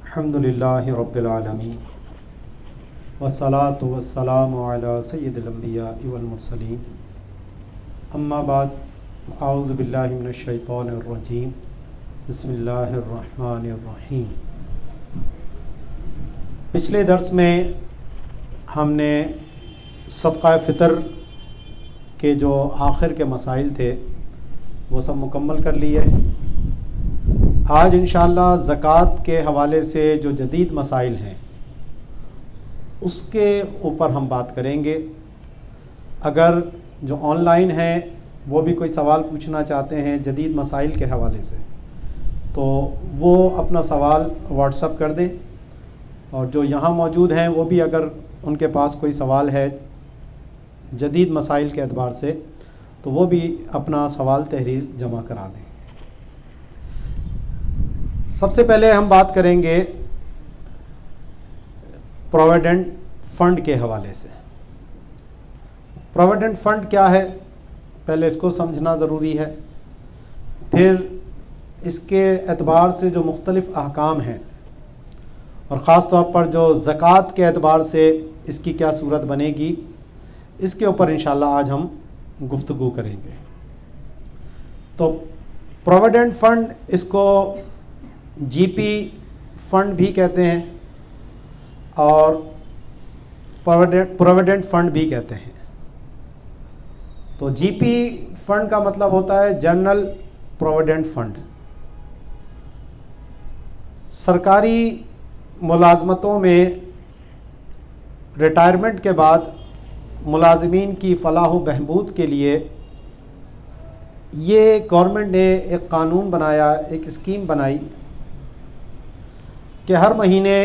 الحمدللہ رب العالمین والصلاة والسلام علی سید الانبیاء والمرسلین اما بعد اعوذ باللہ من الشیطان الرجیم بسم اللہ الرحمن الرحیم۔ پچھلے درس میں ہم نے صدقہ فطر کے جو آخر کے مسائل تھے وہ سب مکمل کر لیے۔ آج انشاءاللہ زکوٰۃ کے حوالے سے جو جدید مسائل ہیں اس کے اوپر ہم بات کریں گے۔ اگر جو آن لائن ہیں وہ بھی کوئی سوال پوچھنا چاہتے ہیں جدید مسائل کے حوالے سے تو وہ اپنا سوال واٹس اپ کر دیں، اور جو یہاں موجود ہیں وہ بھی اگر ان کے پاس کوئی سوال ہے جدید مسائل کے اعتبار سے تو وہ بھی اپنا سوال تحریر جمع کرا دیں۔ سب سے پہلے ہم بات کریں گے پروویڈنٹ فنڈ کے حوالے سے۔ پروویڈنٹ فنڈ کیا ہے پہلے اس کو سمجھنا ضروری ہے، پھر اس کے اعتبار سے جو مختلف احکام ہیں اور خاص طور پر جو زکوٰۃ کے اعتبار سے اس کی کیا صورت بنے گی، اس کے اوپر انشاءاللہ آج ہم گفتگو کریں گے۔ تو پروویڈنٹ فنڈ اس کو جی پی فنڈ بھی کہتے ہیں اور پروویڈنٹ فنڈ بھی کہتے ہیں۔ تو جی پی فنڈ کا مطلب ہوتا ہے جنرل پروویڈنٹ فنڈ۔ سرکاری ملازمتوں میں ریٹائرمنٹ کے بعد ملازمین کی فلاح و بہبود کے لیے یہ گورنمنٹ نے ایک قانون بنایا، ایک اسکیم بنائی کہ ہر مہینے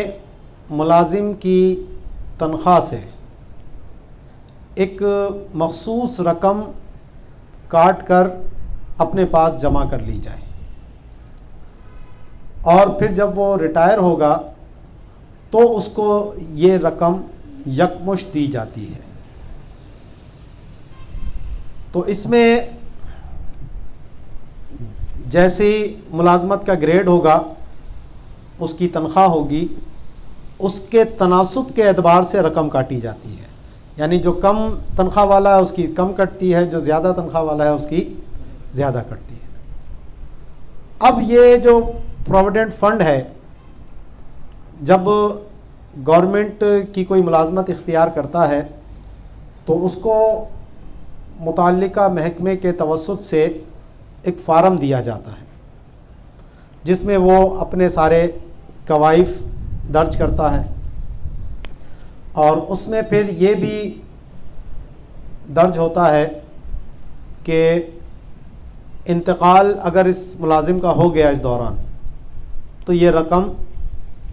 ملازم کی تنخواہ سے ایک مخصوص رقم کاٹ کر اپنے پاس جمع کر لی جائے، اور پھر جب وہ ریٹائر ہوگا تو اس کو یہ رقم یکمشت دی جاتی ہے۔ تو اس میں جیسے ملازمت کا گریڈ ہوگا، اس کی تنخواہ ہوگی، اس کے تناسب کے اعتبار سے رقم کاٹی جاتی ہے، یعنی جو کم تنخواہ والا ہے اس کی کم کٹتی ہے، جو زیادہ تنخواہ والا ہے اس کی زیادہ کٹتی ہے۔ اب یہ جو پروویڈنٹ فنڈ ہے، جب گورنمنٹ کی کوئی ملازمت اختیار کرتا ہے تو اس کو متعلقہ محکمے کے توسط سے ایک فارم دیا جاتا ہے جس میں وہ اپنے سارے کوائف درج کرتا ہے، اور اس میں پھر یہ بھی درج ہوتا ہے کہ انتقال اگر اس ملازم کا ہو گیا اس دوران تو یہ رقم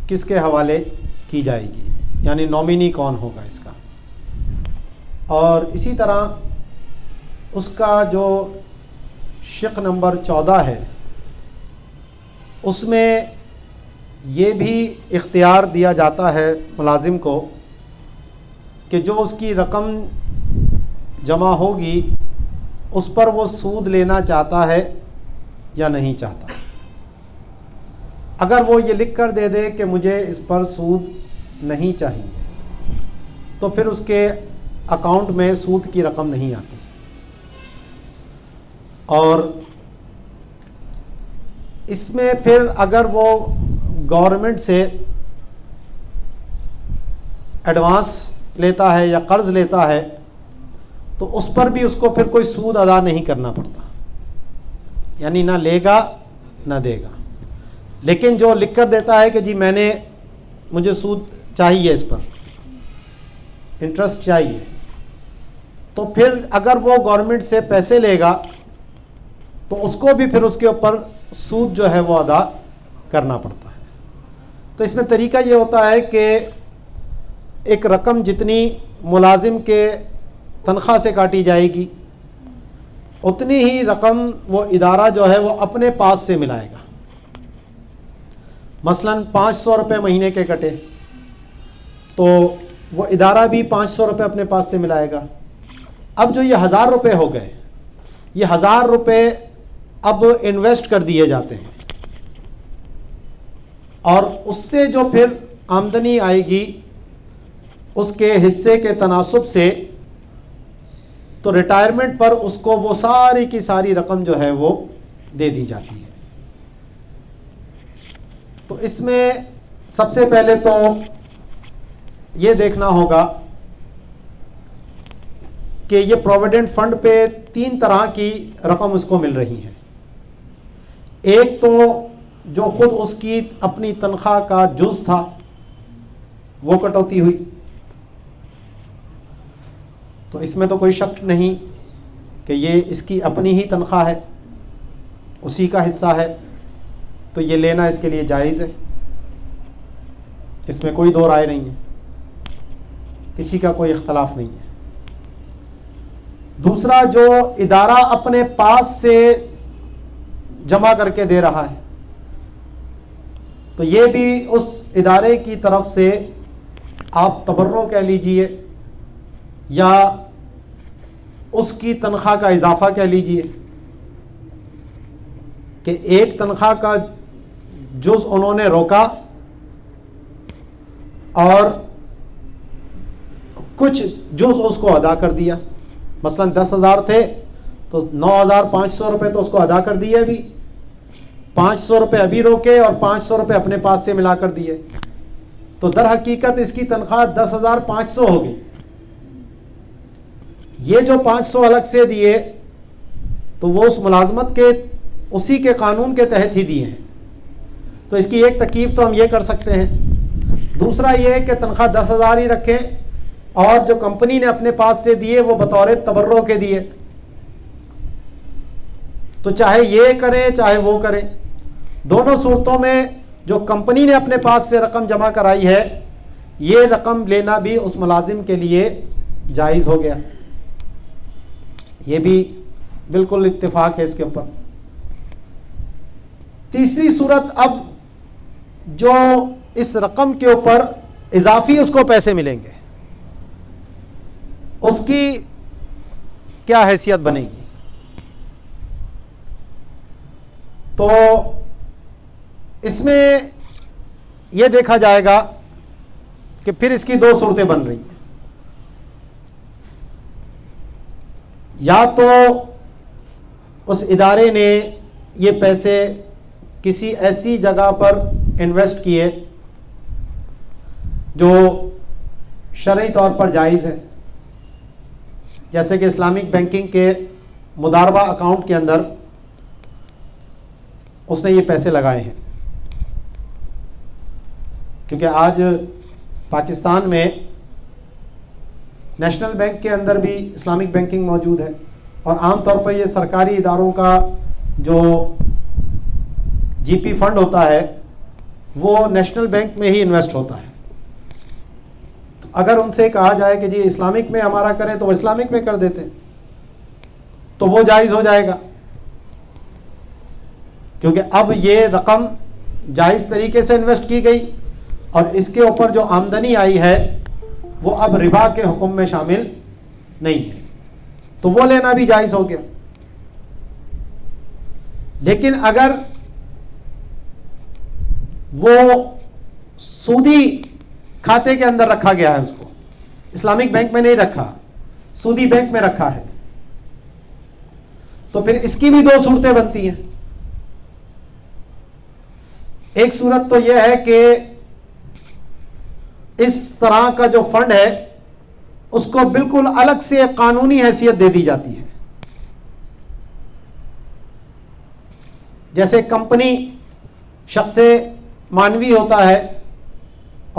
کس کے حوالے کی جائے گی، یعنی نامینی کون ہوگا اس کا۔ اور اسی طرح اس کا جو شق نمبر 14 ہے اس میں یہ بھی اختیار دیا جاتا ہے ملازم کو کہ جو اس کی رقم جمع ہوگی اس پر وہ سود لینا چاہتا ہے یا نہیں چاہتا۔ اگر وہ یہ لکھ کر دے دے کہ مجھے اس پر سود نہیں چاہیے تو پھر اس کے اکاؤنٹ میں سود کی رقم نہیں آتی، اور اس میں پھر اگر وہ گورنمنٹ سے ایڈوانس لیتا ہے یا قرض لیتا ہے تو اس پر بھی اس کو پھر کوئی سود ادا نہیں کرنا پڑتا، یعنی نہ لے گا نہ دے گا۔ لیکن جو لکھ کر دیتا ہے کہ جی مجھے سود چاہیے، اس پر انٹرسٹ چاہیے، تو پھر اگر وہ گورنمنٹ سے پیسے لے گا تو اس کو بھی پھر اس کے اوپر سود جو ہے وہ ادا کرنا پڑتا ہے۔ تو اس میں طریقہ یہ ہوتا ہے کہ ایک رقم جتنی ملازم کے تنخواہ سے کاٹی جائے گی اتنی ہی رقم وہ ادارہ جو ہے وہ اپنے پاس سے ملائے گا۔ مثلا 500 روپے مہینے کے کٹے تو وہ ادارہ بھی 500 روپے اپنے پاس سے ملائے گا۔ اب جو یہ 1000 روپے ہو گئے، یہ 1000 روپے اب انویسٹ کر دیے جاتے ہیں، اور اس سے جو پھر آمدنی آئے گی اس کے حصے کے تناسب سے تو ریٹائرمنٹ پر اس کو وہ ساری کی ساری رقم جو ہے وہ دے دی جاتی ہے۔ تو اس میں سب سے پہلے تو یہ دیکھنا ہوگا کہ یہ پروویڈنٹ فنڈ پہ 3 طرح کی رقم اس کو مل رہی ہے۔ ایک تو جو خود اس کی اپنی تنخواہ کا جز تھا وہ کٹوتی ہوئی، تو اس میں تو کوئی شک نہیں کہ یہ اس کی اپنی ہی تنخواہ ہے، اسی کا حصہ ہے، تو یہ لینا اس کے لیے جائز ہے، اس میں کوئی دو رائے نہیں ہے، کسی کا کوئی اختلاف نہیں ہے۔ دوسرا، جو ادارہ اپنے پاس سے جمع کر کے دے رہا ہے تو یہ بھی اس ادارے کی طرف سے آپ تبرع کہہ لیجئے یا اس کی تنخواہ کا اضافہ کہہ لیجئے کہ ایک تنخواہ کا جز انہوں نے روکا اور کچھ جز اس کو ادا کر دیا، مثلا 10,000 تھے تو 9,500 روپے تو اس کو ادا کر دیے، ابھی 500 روپے ابھی روکے اور 500 روپے اپنے پاس سے ملا کر دیے، تو در حقیقت اس کی تنخواہ 10,500 ہو گئی۔ یہ جو 500 الگ سے دیے تو وہ اس ملازمت کے اسی کے قانون کے تحت ہی دیے ہیں، تو اس کی ایک تکیف تو ہم یہ کر سکتے ہیں۔ دوسرا یہ کہ تنخواہ 10,000 ہی رکھیں اور جو کمپنی نے اپنے پاس سے دیے وہ بطور تبرع کے دیے، تو چاہے یہ کریں چاہے وہ کریں، دونوں صورتوں میں جو کمپنی نے اپنے پاس سے رقم جمع کرائی ہے یہ رقم لینا بھی اس ملازم کے لیے جائز ہو گیا، یہ بھی بالکل اتفاق ہے اس کے اوپر۔ تیسری صورت، اب جو اس رقم کے اوپر اضافی اس کو پیسے ملیں گے اس کی کیا حیثیت بنے گی؟ تو اس میں یہ دیکھا جائے گا کہ پھر اس کی 2 صورتیں بن رہی ہیں، یا تو اس ادارے نے یہ پیسے کسی ایسی جگہ پر انویسٹ کیے جو شرعی طور پر جائز ہے، جیسے کہ اسلامک بینکنگ کے مضاربہ اکاؤنٹ کے اندر اس نے یہ پیسے لگائے ہیں، کیونکہ آج پاکستان میں نیشنل بینک کے اندر بھی اسلامک بینکنگ موجود ہے، اور عام طور پر یہ سرکاری اداروں کا جو جی پی فنڈ ہوتا ہے وہ نیشنل بینک میں ہی انویسٹ ہوتا ہے۔ تو اگر ان سے کہا جائے کہ جی اسلامک میں ہمارا کریں تو وہ اسلامک میں کر دیتے تو وہ جائز ہو جائے گا، کیونکہ اب یہ رقم جائز طریقے سے انویسٹ کی گئی اور اس کے اوپر جو آمدنی آئی ہے وہ اب ربا کے حکم میں شامل نہیں ہے، تو وہ لینا بھی جائز ہو گیا۔ لیکن اگر وہ سودی کھاتے کے اندر رکھا گیا ہے، اس کو اسلامک بینک میں نہیں رکھا، سودی بینک میں رکھا ہے، تو پھر اس کی بھی 2 صورتیں بنتی ہیں۔ ایک صورت تو یہ ہے کہ اس طرح کا جو فنڈ ہے اس کو بالکل الگ سے ایک قانونی حیثیت دے دی جاتی ہے، جیسے کمپنی شخص مانوی ہوتا ہے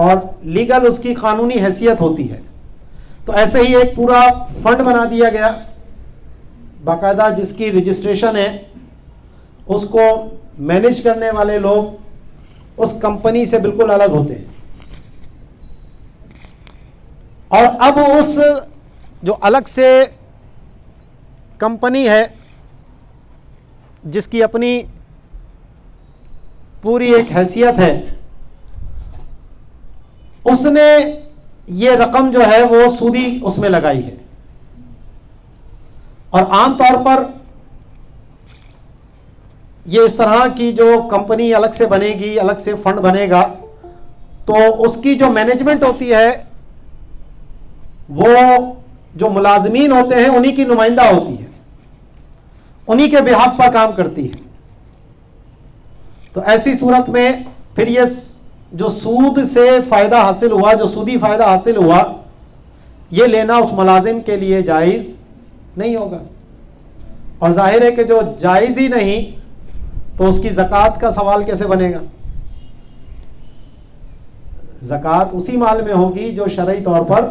اور لیگل اس کی قانونی حیثیت ہوتی ہے، تو ایسے ہی ایک پورا فنڈ بنا دیا گیا باقاعدہ جس کی رجسٹریشن ہے، اس کو مینیج کرنے والے لوگ اس کمپنی سے بالکل الگ ہوتے ہیں، اور اب اس جو الگ سے کمپنی ہے جس کی اپنی پوری ایک حیثیت ہے، اس نے یہ رقم جو ہے وہ سودی اس میں لگائی ہے، اور عام طور پر یہ اس طرح کی جو کمپنی الگ سے بنے گی، الگ سے فنڈ بنے گا، تو اس کی جو مینجمنٹ ہوتی ہے وہ جو ملازمین ہوتے ہیں انہی کی نمائندہ ہوتی ہے، انہی کے بہاف پر کام کرتی ہے. تو ایسی صورت میں پھر یہ جو سود سے فائدہ حاصل ہوا، جو سودی فائدہ حاصل ہوا، یہ لینا اس ملازم کے لیے جائز نہیں ہوگا. اور ظاہر ہے کہ جو جائز ہی نہیں تو اس کی زکوٰۃ کا سوال کیسے بنے گا؟ زکوٰۃ اسی مال میں ہوگی جو شرعی طور پر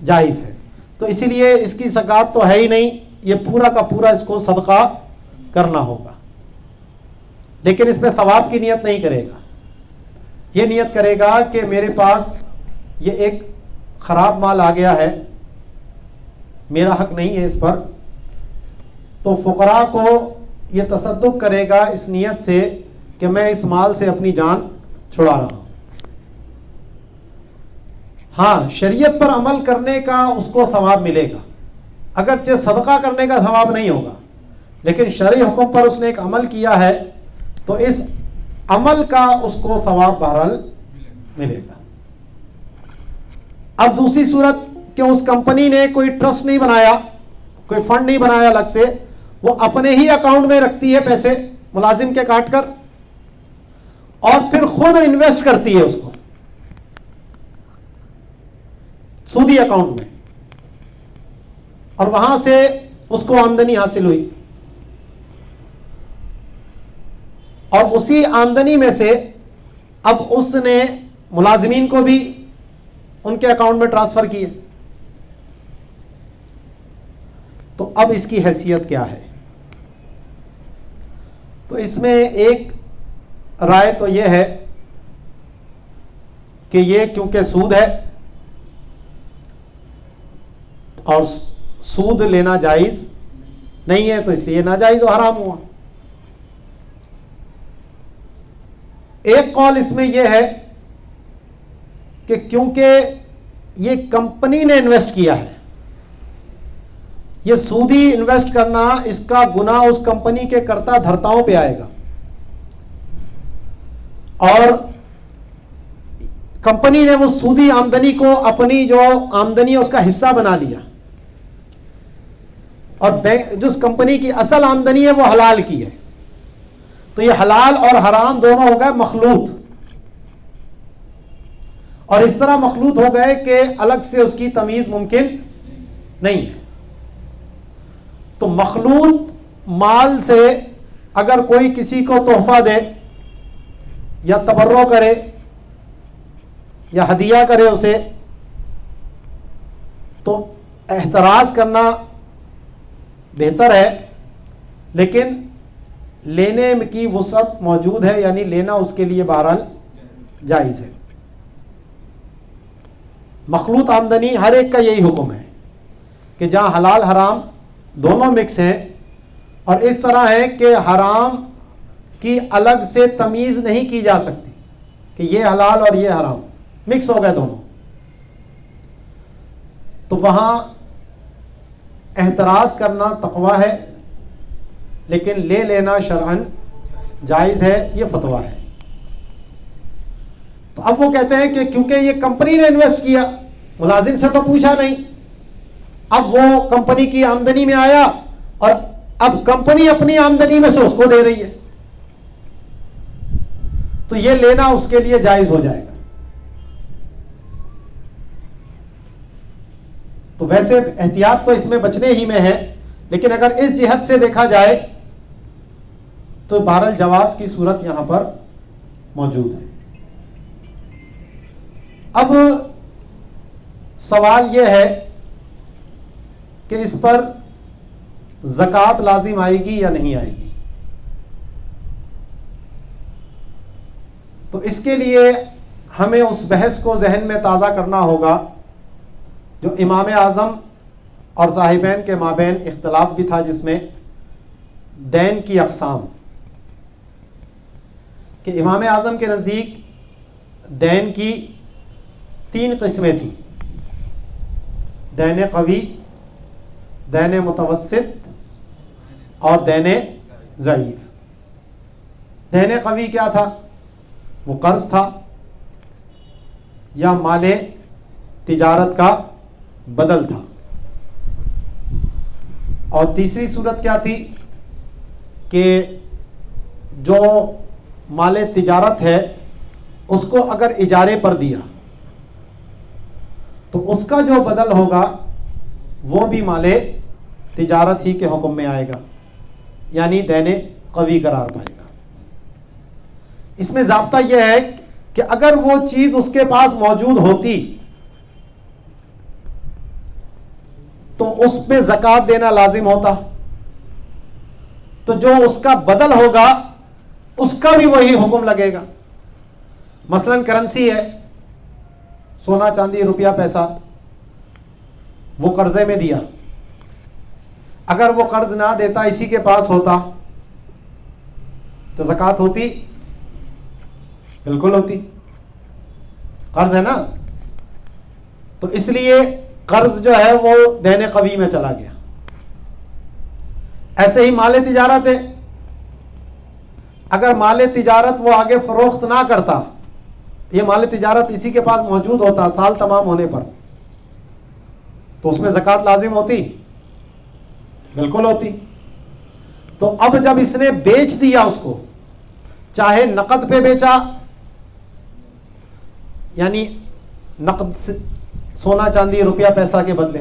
جائز ہے. تو اسی لیے اس کی زکوٰۃ تو ہے ہی نہیں، یہ پورا کا پورا اس کو صدقہ کرنا ہوگا. لیکن اس میں ثواب کی نیت نہیں کرے گا، یہ نیت کرے گا کہ میرے پاس یہ ایک خراب مال آ گیا ہے، میرا حق نہیں ہے اس پر، تو فقراء کو یہ تصدق کرے گا اس نیت سے کہ میں اس مال سے اپنی جان چھڑا رہا ہوں. ہاں، شریعت پر عمل کرنے کا اس کو ثواب ملے گا، اگرچہ صدقہ کرنے کا ثواب نہیں ہوگا، لیکن شرعی حکم پر اس نے ایک عمل کیا ہے تو اس عمل کا اس کو ثواب بہرحال ملے گا. اب دوسری صورت کہ اس کمپنی نے کوئی ٹرسٹ نہیں بنایا، کوئی فنڈ نہیں بنایا الگ سے، وہ اپنے ہی اکاؤنٹ میں رکھتی ہے پیسے ملازم کے کاٹ کر، اور پھر خود انویسٹ کرتی ہے اس کو سودی اکاؤنٹ میں، اور وہاں سے اس کو آمدنی حاصل ہوئی، اور اسی آمدنی میں سے اب اس نے ملازمین کو بھی ان کے اکاؤنٹ میں ٹرانسفر کیے. تو اب اس کی حیثیت کیا ہے؟ تو اس میں ایک رائے تو یہ ہے کہ یہ کیونکہ سود ہے اور سود لینا جائز نہیں ہے تو اس لیے ناجائز و حرام ہوا. ایک قول اس میں یہ ہے کہ کیونکہ یہ کمپنی نے انویسٹ کیا ہے، یہ سودی انویسٹ کرنا، اس کا گناہ اس کمپنی کے کرتا دھرتاؤں پہ آئے گا، اور کمپنی نے وہ سودی آمدنی کو اپنی جو آمدنی ہے اس کا حصہ بنا لیا، اور جس کمپنی کی اصل آمدنی ہے وہ حلال کی ہے. تو یہ حلال اور حرام دونوں ہو گئے مخلوط، اور اس طرح مخلوط ہو گئے کہ الگ سے اس کی تمیز ممکن نہیں ہے. تو مخلوط مال سے اگر کوئی کسی کو تحفہ دے یا تبرع کرے یا ہدیہ کرے اسے، تو احتراز کرنا بہتر ہے، لیکن لینے کی وسعت موجود ہے، یعنی لینا اس کے لیے بہرحال جائز ہے. مخلوط آمدنی ہر ایک کا یہی حکم ہے کہ جہاں حلال حرام دونوں مکس ہیں، اور اس طرح ہے کہ حرام کی الگ سے تمیز نہیں کی جا سکتی کہ یہ حلال اور یہ حرام، مکس ہو گئے دونوں، تو وہاں احتراز کرنا تقویٰ ہے، لیکن لے لینا شرعاً جائز ہے، یہ فتویٰ ہے. تو اب وہ کہتے ہیں کہ کیونکہ یہ کمپنی نے انویسٹ کیا، ملازم سے تو پوچھا نہیں، اب وہ کمپنی کی آمدنی میں آیا اور اب کمپنی اپنی آمدنی میں سے اس کو دے رہی ہے، تو یہ لینا اس کے لیے جائز ہو جائے گا. تو ویسے احتیاط تو اس میں بچنے ہی میں ہے، لیکن اگر اس جہت سے دیکھا جائے تو بہرحال جواز کی صورت یہاں پر موجود ہے. اب سوال یہ ہے کہ اس پر زکوٰۃ لازم آئے گی یا نہیں آئے گی. تو اس کے لیے ہمیں اس بحث کو ذہن میں تازہ کرنا ہوگا جو امام اعظم اور صاحبین کے مابین اختلاف بھی تھا، جس میں دین کی اقسام، کہ امام اعظم کے نزدیک دین کی 3 قسمیں تھیں: دین قوی، دین متوسط اور دین ضعیف. دین قوی کیا تھا؟ وہ قرض تھا یا مال تجارت کا بدل تھا. اور تیسری صورت کیا تھی کہ جو مال تجارت ہے اس کو اگر اجارے پر دیا تو اس کا جو بدل ہوگا وہ بھی مال تجارت ہی کے حکم میں آئے گا، یعنی دین قوی قرار پائے گا. اس میں ضابطہ یہ ہے کہ اگر وہ چیز اس کے پاس موجود ہوتی تو اس پہ زکوٰۃ دینا لازم ہوتا، تو جو اس کا بدل ہوگا اس کا بھی وہی حکم لگے گا. مثلا کرنسی ہے، سونا چاندی روپیہ پیسہ، وہ قرضے میں دیا. اگر وہ قرض نہ دیتا، اسی کے پاس ہوتا تو زکوٰۃ ہوتی؟ بالکل ہوتی، قرض ہے نا. تو اس لیے قرض جو ہے وہ دین قوی میں چلا گیا. ایسے ہی مال تجارت ہے، اگر مال تجارت وہ آگے فروخت نہ کرتا، یہ مال تجارت اسی کے پاس موجود ہوتا سال تمام ہونے پر، تو اس میں زکوٰۃ لازم ہوتی؟ بالکل ہوتی. تو اب جب اس نے بیچ دیا اس کو، چاہے نقد پہ بیچا، یعنی نقد سے سونا چاندی روپیہ پیسہ کے بدلے،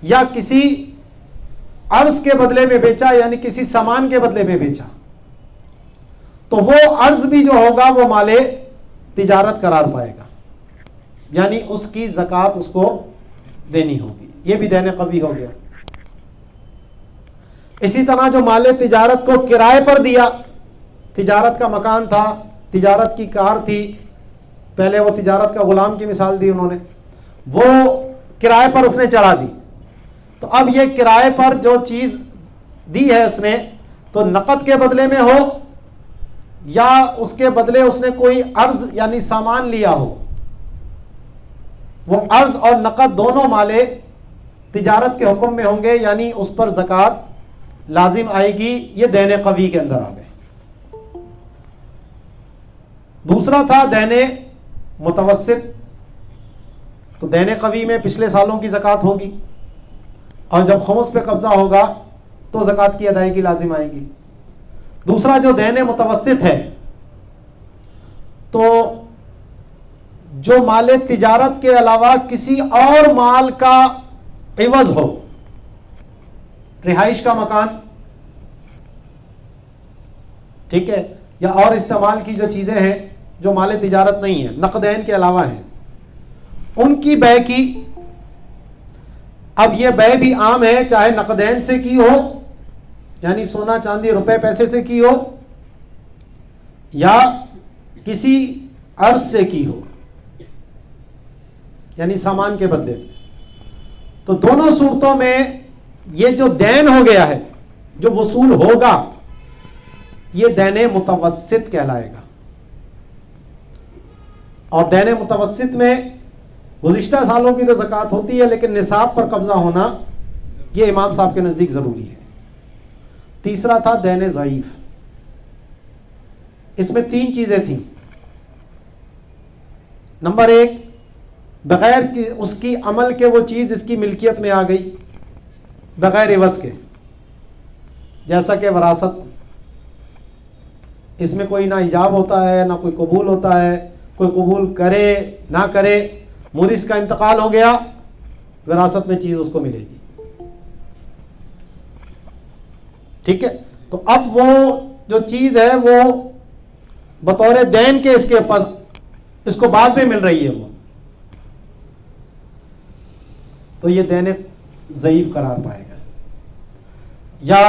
یا کسی عرض کے بدلے میں بیچا، یعنی کسی سامان کے بدلے میں بیچا، تو وہ عرض بھی جو ہوگا وہ مال تجارت قرار پائے گا، یعنی اس کی زکوٰۃ اس کو دینی ہوگی. یہ بھی دین قوی ہو گیا. اسی طرح جو مال تجارت کو کرائے پر دیا، تجارت کا مکان تھا، تجارت کی کار تھی، پہلے وہ تجارت کا غلام کی مثال دی انہوں نے، وہ کرائے پر اس نے چڑھا دی. تو اب یہ کرائے پر جو چیز دی ہے اس نے، تو نقد کے بدلے میں ہو یا اس کے بدلے اس نے کوئی عرض یعنی سامان لیا ہو، وہ عرض اور نقد دونوں مال تجارت کے حکم میں ہوں گے، یعنی اس پر زکوٰۃ لازم آئے گی. یہ دین قوی کے اندر آ گئے. دوسرا تھا دین متوسط. تو دین قوی میں پچھلے سالوں کی زکوٰۃ ہوگی، اور جب خمس پہ قبضہ ہوگا تو زکوٰۃ کی ادائیگی لازم آئے گی. دوسرا جو دین متوسط ہے، تو جو مال تجارت کے علاوہ کسی اور مال کا عوض ہو، رہائش کا مکان، ٹھیک ہے، یا اور استعمال کی جو چیزیں ہیں جو مال تجارت نہیں ہیں، نقدین کے علاوہ ہیں، ان کی بے کی. اب یہ بے بھی عام ہے، چاہے نقدین سے کی ہو، یعنی سونا چاندی روپے پیسے سے کی ہو، یا کسی عرض سے کی ہو، یعنی سامان کے بدلے میں. تو دونوں صورتوں میں یہ جو دین ہو گیا ہے، جو وصول ہوگا، یہ دین متوسط کہلائے گا. اور دین متوسط میں گزشتہ سالوں کی تو زکوٰۃ ہوتی ہے، لیکن نصاب پر قبضہ ہونا یہ امام صاحب کے نزدیک ضروری ہے. تیسرا تھا دین ضعیف. اس میں 3 چیزیں تھیں. نمبر 1، بغیر اس کی عمل کے وہ چیز اس کی ملکیت میں آ گئی بغیر عوض کے، جیسا کہ وراثت. اس میں کوئی نہ ایجاب ہوتا ہے نہ کوئی قبول ہوتا ہے، کوئی قبول کرے نہ کرے، مورث کا انتقال ہو گیا، وراثت میں چیز اس کو ملے گی. ٹھیک ہے. تو اب وہ جو چیز ہے وہ بطور دین کے اس کے اوپر، اس کو بعد میں مل رہی ہے وہ، تو یہ دین ضعیف قرار پائے گا. یا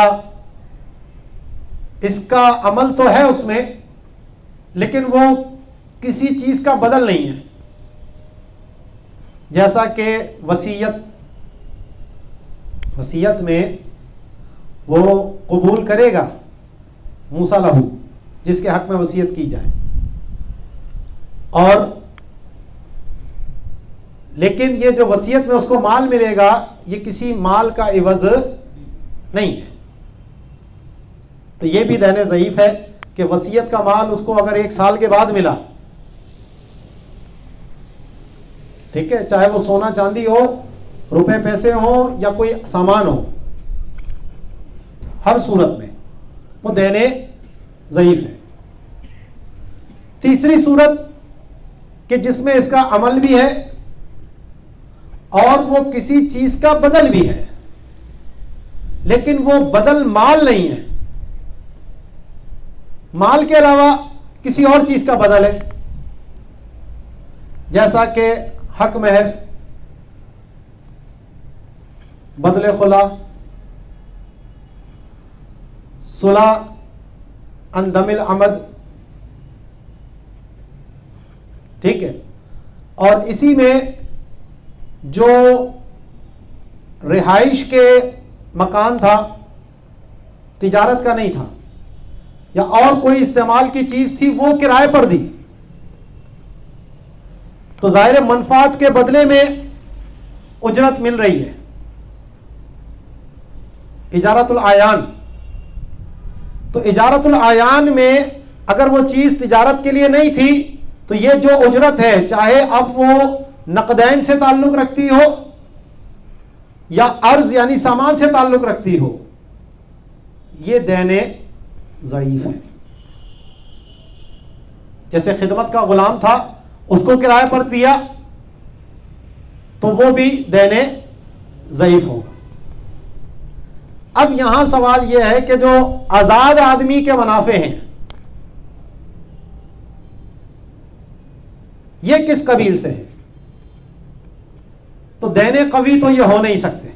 اس کا عمل تو ہے اس میں، لیکن وہ کسی چیز کا بدل نہیں ہے، جیسا کہ وصیت میں وہ قبول کرے گا موسیٰ لہو، جس کے حق میں وصیت کی جائے، اور لیکن یہ جو وصیت میں اس کو مال ملے گا، یہ کسی مال کا عوض نہیں ہے. تو یہ بھی دین ضعیف ہے. کہ وصیت کا مال اس کو اگر 1 سال کے بعد ملا، ٹھیک ہے، چاہے وہ سونا چاندی ہو، روپے پیسے ہوں یا کوئی سامان ہو، ہر صورت میں وہ دینے ضعیف ہے۔ تیسری صورت کہ جس میں اس کا عمل بھی ہے اور وہ کسی چیز کا بدل بھی ہے، لیکن وہ بدل مال نہیں ہے، مال کے علاوہ کسی اور چیز کا بدل ہے، جیسا کہ حق مہر، بدل خلا، صلح عن دم العمد، ٹھیک ہے، اور اسی میں جو رہائش کے مکان تھا، تجارت کا نہیں تھا، یا اور کوئی استعمال کی چیز تھی، وہ کرائے پر دی، تو ظاہر منفعت کے بدلے میں اجرت مل رہی ہے، اجارت العیان۔ تو اجارت العیان میں اگر وہ چیز تجارت کے لیے نہیں تھی تو یہ جو اجرت ہے، چاہے اب وہ نقدین سے تعلق رکھتی ہو یا ارض یعنی سامان سے تعلق رکھتی ہو، یہ دینے ضعیف ہے۔ جیسے خدمت کا غلام تھا، اس کو کرائے پر دیا تو وہ بھی دینے ضعیف ہوگا۔ اب یہاں سوال یہ ہے کہ جو آزاد آدمی کے منافع ہیں، یہ کس قبیل سے ہے؟ تو دینے قوی تو یہ ہو نہیں سکتے،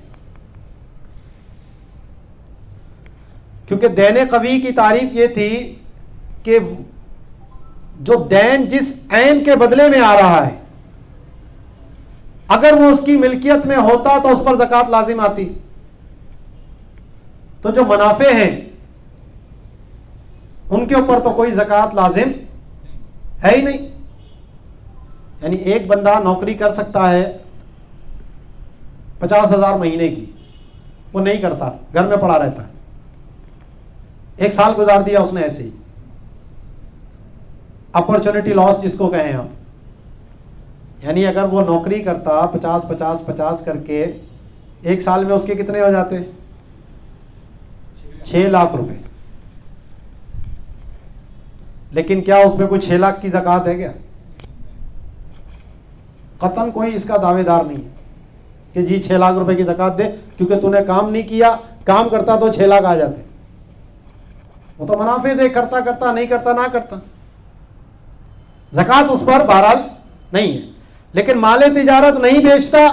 کیونکہ دینے قوی کی تعریف یہ تھی کہ جو دین جس عین کے بدلے میں آ رہا ہے، اگر وہ اس کی ملکیت میں ہوتا تو اس پر زکوٰۃ لازم آتی۔ تو جو منافع ہیں ان کے اوپر تو کوئی زکوٰۃ لازم ہے ہی نہیں۔ یعنی ایک بندہ نوکری کر سکتا ہے 50,000 مہینے کی، وہ نہیں کرتا، گھر میں پڑا رہتا ہے، 1 سال گزار دیا اس نے ایسے ہی، اپرچونٹی لاس جس کو کہیں آپ۔ یعنی اگر وہ نوکری کرتا 50 کر کے، 1 سال میں اس کے کتنے ہو جاتے؟ 6 لاکھ روپے۔ لیکن کیا اس میں کوئی 6 لاکھ کی زکوٰۃ ہے کیا؟ قطعاً کوئی اس کا دعوے دار نہیں ہے کہ جی 6 لاکھ روپے کی زکوٰۃ دے، کیونکہ تو نے کام نہیں کیا، کام کرتا تو 6 لاکھ آ جاتے۔ وہ تو منافع دے، کرتا کرتا، نہیں کرتا نہ کرتا، زکوٰۃ اس پر بہرحال نہیں ہے۔ لیکن مال تجارت نہیں بیچتا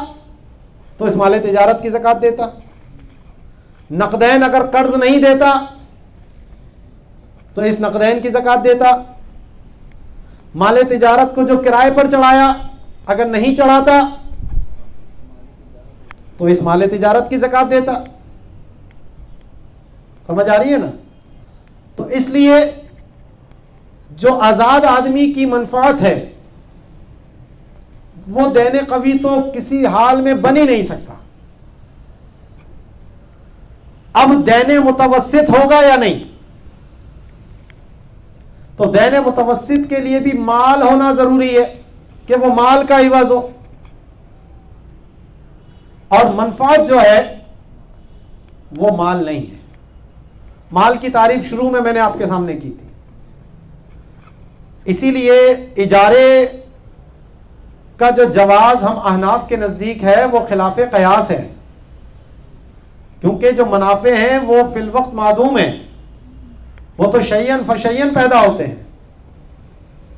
تو اس مال تجارت کی زکوٰۃ دیتا۔ نقدین اگر قرض نہیں دیتا تو اس نقدین کی زکوٰۃ دیتا۔ مال تجارت کو جو کرائے پر چڑھایا اگر نہیں چڑھاتا تو اس مال تجارت کی زکوٰۃ دیتا۔ سمجھ آ رہی ہے نا؟ تو اس لیے جو آزاد آدمی کی منفعت ہے وہ دینے قوی تو کسی حال میں بن ہی نہیں سکتا۔ اب دینے متوسط ہوگا یا نہیں؟ تو دینے متوسط کے لیے بھی مال ہونا ضروری ہے کہ وہ مال کا عوض ہو، اور منفعت جو ہے وہ مال نہیں ہے۔ مال کی تعریف شروع میں نے آپ کے سامنے کی تھی۔ اسی لیے اجارے کا جو جواز ہم احناف کے نزدیک ہے وہ خلاف قیاس ہے، کیونکہ جو منافع ہیں وہ فی الوقت معدوم ہیں، وہ تو شیئن فشیئن پیدا ہوتے ہیں،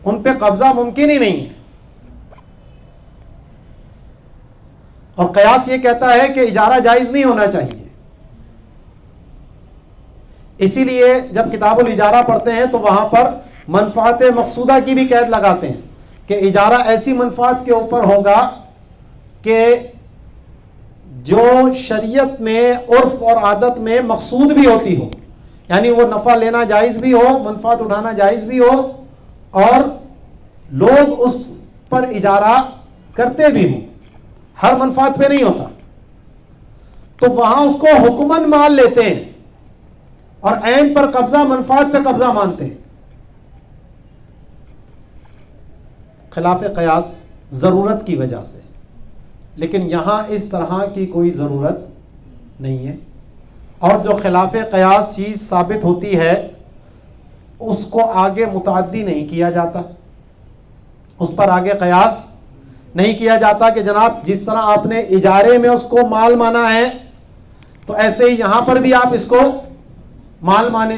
ان پہ قبضہ ممکن ہی نہیں ہے۔ اور قیاس یہ کہتا ہے کہ اجارہ جائز نہیں ہونا چاہیے۔ اسی لیے جب کتاب الاجارہ پڑھتے ہیں تو وہاں پر منفعت مقصودہ کی بھی قید لگاتے ہیں کہ اجارہ ایسی منفعت کے اوپر ہوگا کہ جو شریعت میں، عرف اور عادت میں مقصود بھی ہوتی ہو، یعنی وہ نفع لینا جائز بھی ہو، منفعت اٹھانا جائز بھی ہو، اور لوگ اس پر اجارہ کرتے بھی ہوں، ہر منفعت پہ نہیں ہوتا، تو وہاں اس کو حکماً مان لیتے ہیں اور عین پر قبضہ، منفعت پہ قبضہ مانتے ہیں۔ خلاف قیاس ضرورت کی وجہ سے، لیکن یہاں اس طرح کی کوئی ضرورت نہیں ہے، اور جو خلاف قیاس چیز ثابت ہوتی ہے اس کو آگے متعدی نہیں کیا جاتا، اس پر آگے قیاس نہیں کیا جاتا کہ جناب جس طرح آپ نے اجارے میں اس کو مال مانا ہے تو ایسے ہی یہاں پر بھی آپ اس کو مال مانے،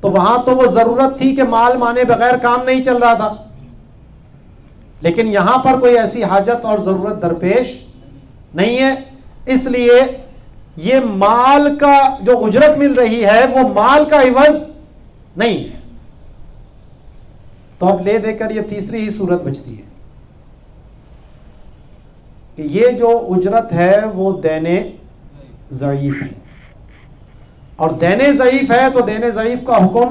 تو وہاں تو وہ ضرورت تھی کہ مال مانے بغیر کام نہیں چل رہا تھا، لیکن یہاں پر کوئی ایسی حاجت اور ضرورت درپیش نہیں ہے، اس لیے یہ مال کا جو اجرت مل رہی ہے وہ مال کا عوض نہیں ہے۔ تو اب لے دے کر یہ تیسری ہی صورت بچتی ہے کہ یہ جو اجرت ہے وہ دین ضعیف ہے، اور دین ضعیف ہے تو دین ضعیف کا حکم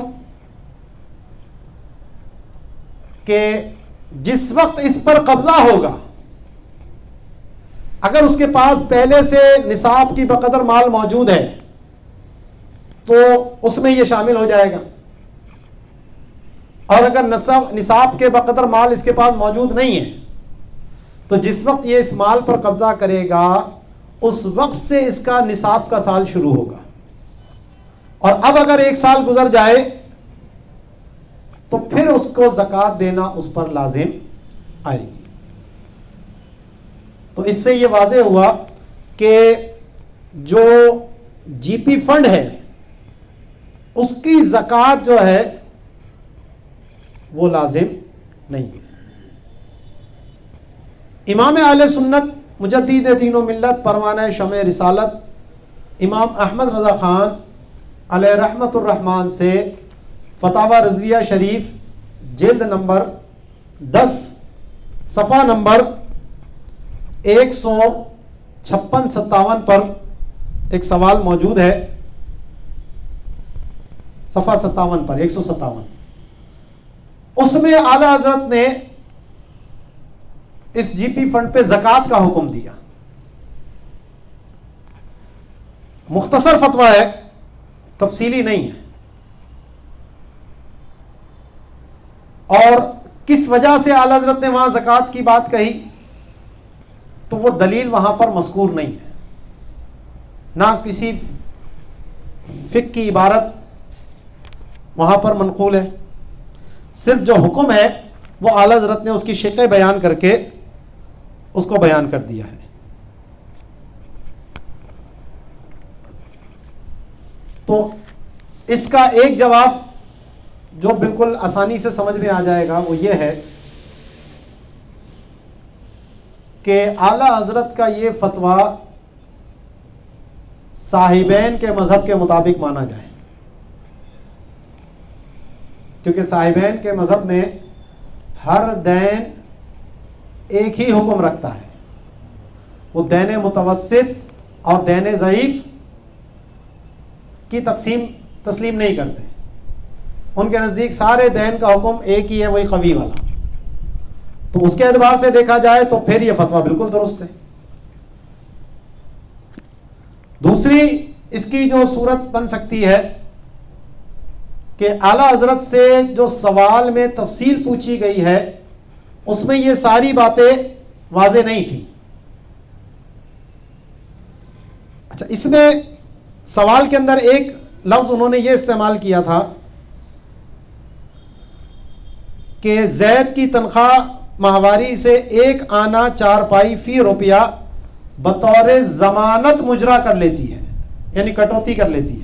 کہ جس وقت اس پر قبضہ ہوگا اگر اس کے پاس پہلے سے نصاب کی بقدر مال موجود ہے تو اس میں یہ شامل ہو جائے گا، اور اگر نصاب کے بقدر مال اس کے پاس موجود نہیں ہے تو جس وقت یہ اس مال پر قبضہ کرے گا اس وقت سے اس کا نصاب کا سال شروع ہوگا، اور اب اگر ایک سال گزر جائے تو پھر اس کو زکوٰۃ دینا اس پر لازم آئے گی۔ تو اس سے یہ واضح ہوا کہ جو جی پی فنڈ ہے اس کی زکوٰۃ جو ہے وہ لازم نہیں ہے۔ امام اہل سنت مجدد دین و ملت پروانہ شمع رسالت امام احمد رضا خان علیہ رحمت الرحمن سے فتاوی رضویہ شریف جلد نمبر 10 صفحہ نمبر 156-57 پر ایک سوال موجود ہے، صفحہ 57 پر 157، اس میں اعلیٰ حضرت نے اس جی پی فنڈ پہ زکوٰۃ کا حکم دیا۔ مختصر فتویٰ ہے، تفصیلی نہیں ہے، اور کس وجہ سے اعلیٰ حضرت نے وہاں زکوٰۃ کی بات کہی تو وہ دلیل وہاں پر مذکور نہیں ہے، نہ کسی فقہ کی عبارت وہاں پر منقول ہے، صرف جو حکم ہے وہ اعلیٰ حضرت نے اس کی شقیں بیان کر کے اس کو بیان کر دیا ہے۔ تو اس کا ایک جواب جو بالکل آسانی سے سمجھ میں آ جائے گا وہ یہ ہے کہ اعلیٰ حضرت کا یہ فتویٰ صاحبین کے مذہب کے مطابق مانا جائے، کیونکہ صاحبین کے مذہب میں ہر دین ایک ہی حکم رکھتا ہے، وہ دین متوسط اور دین ضعیف کی تسلیم نہیں کرتے، ان کے نزدیک سارے دین کا حکم ایک ہی ہے، وہی قوی والا۔ تو اس کے اعتبار سے دیکھا جائے تو پھر یہ فتویٰ بالکل درست ہے۔ دوسری اس کی جو صورت بن سکتی ہے کہ اعلیٰ حضرت سے جو سوال میں تفصیل پوچھی گئی ہے اس میں یہ ساری باتیں واضح نہیں تھی۔ اچھا، اس میں سوال کے اندر ایک لفظ انہوں نے یہ استعمال کیا تھا کہ زید کی تنخواہ ماہواری سے 1 آنا 4 پائی فی روپیہ بطور ضمانت مجرا کر لیتی ہے، یعنی کٹوتی کر لیتی ہے۔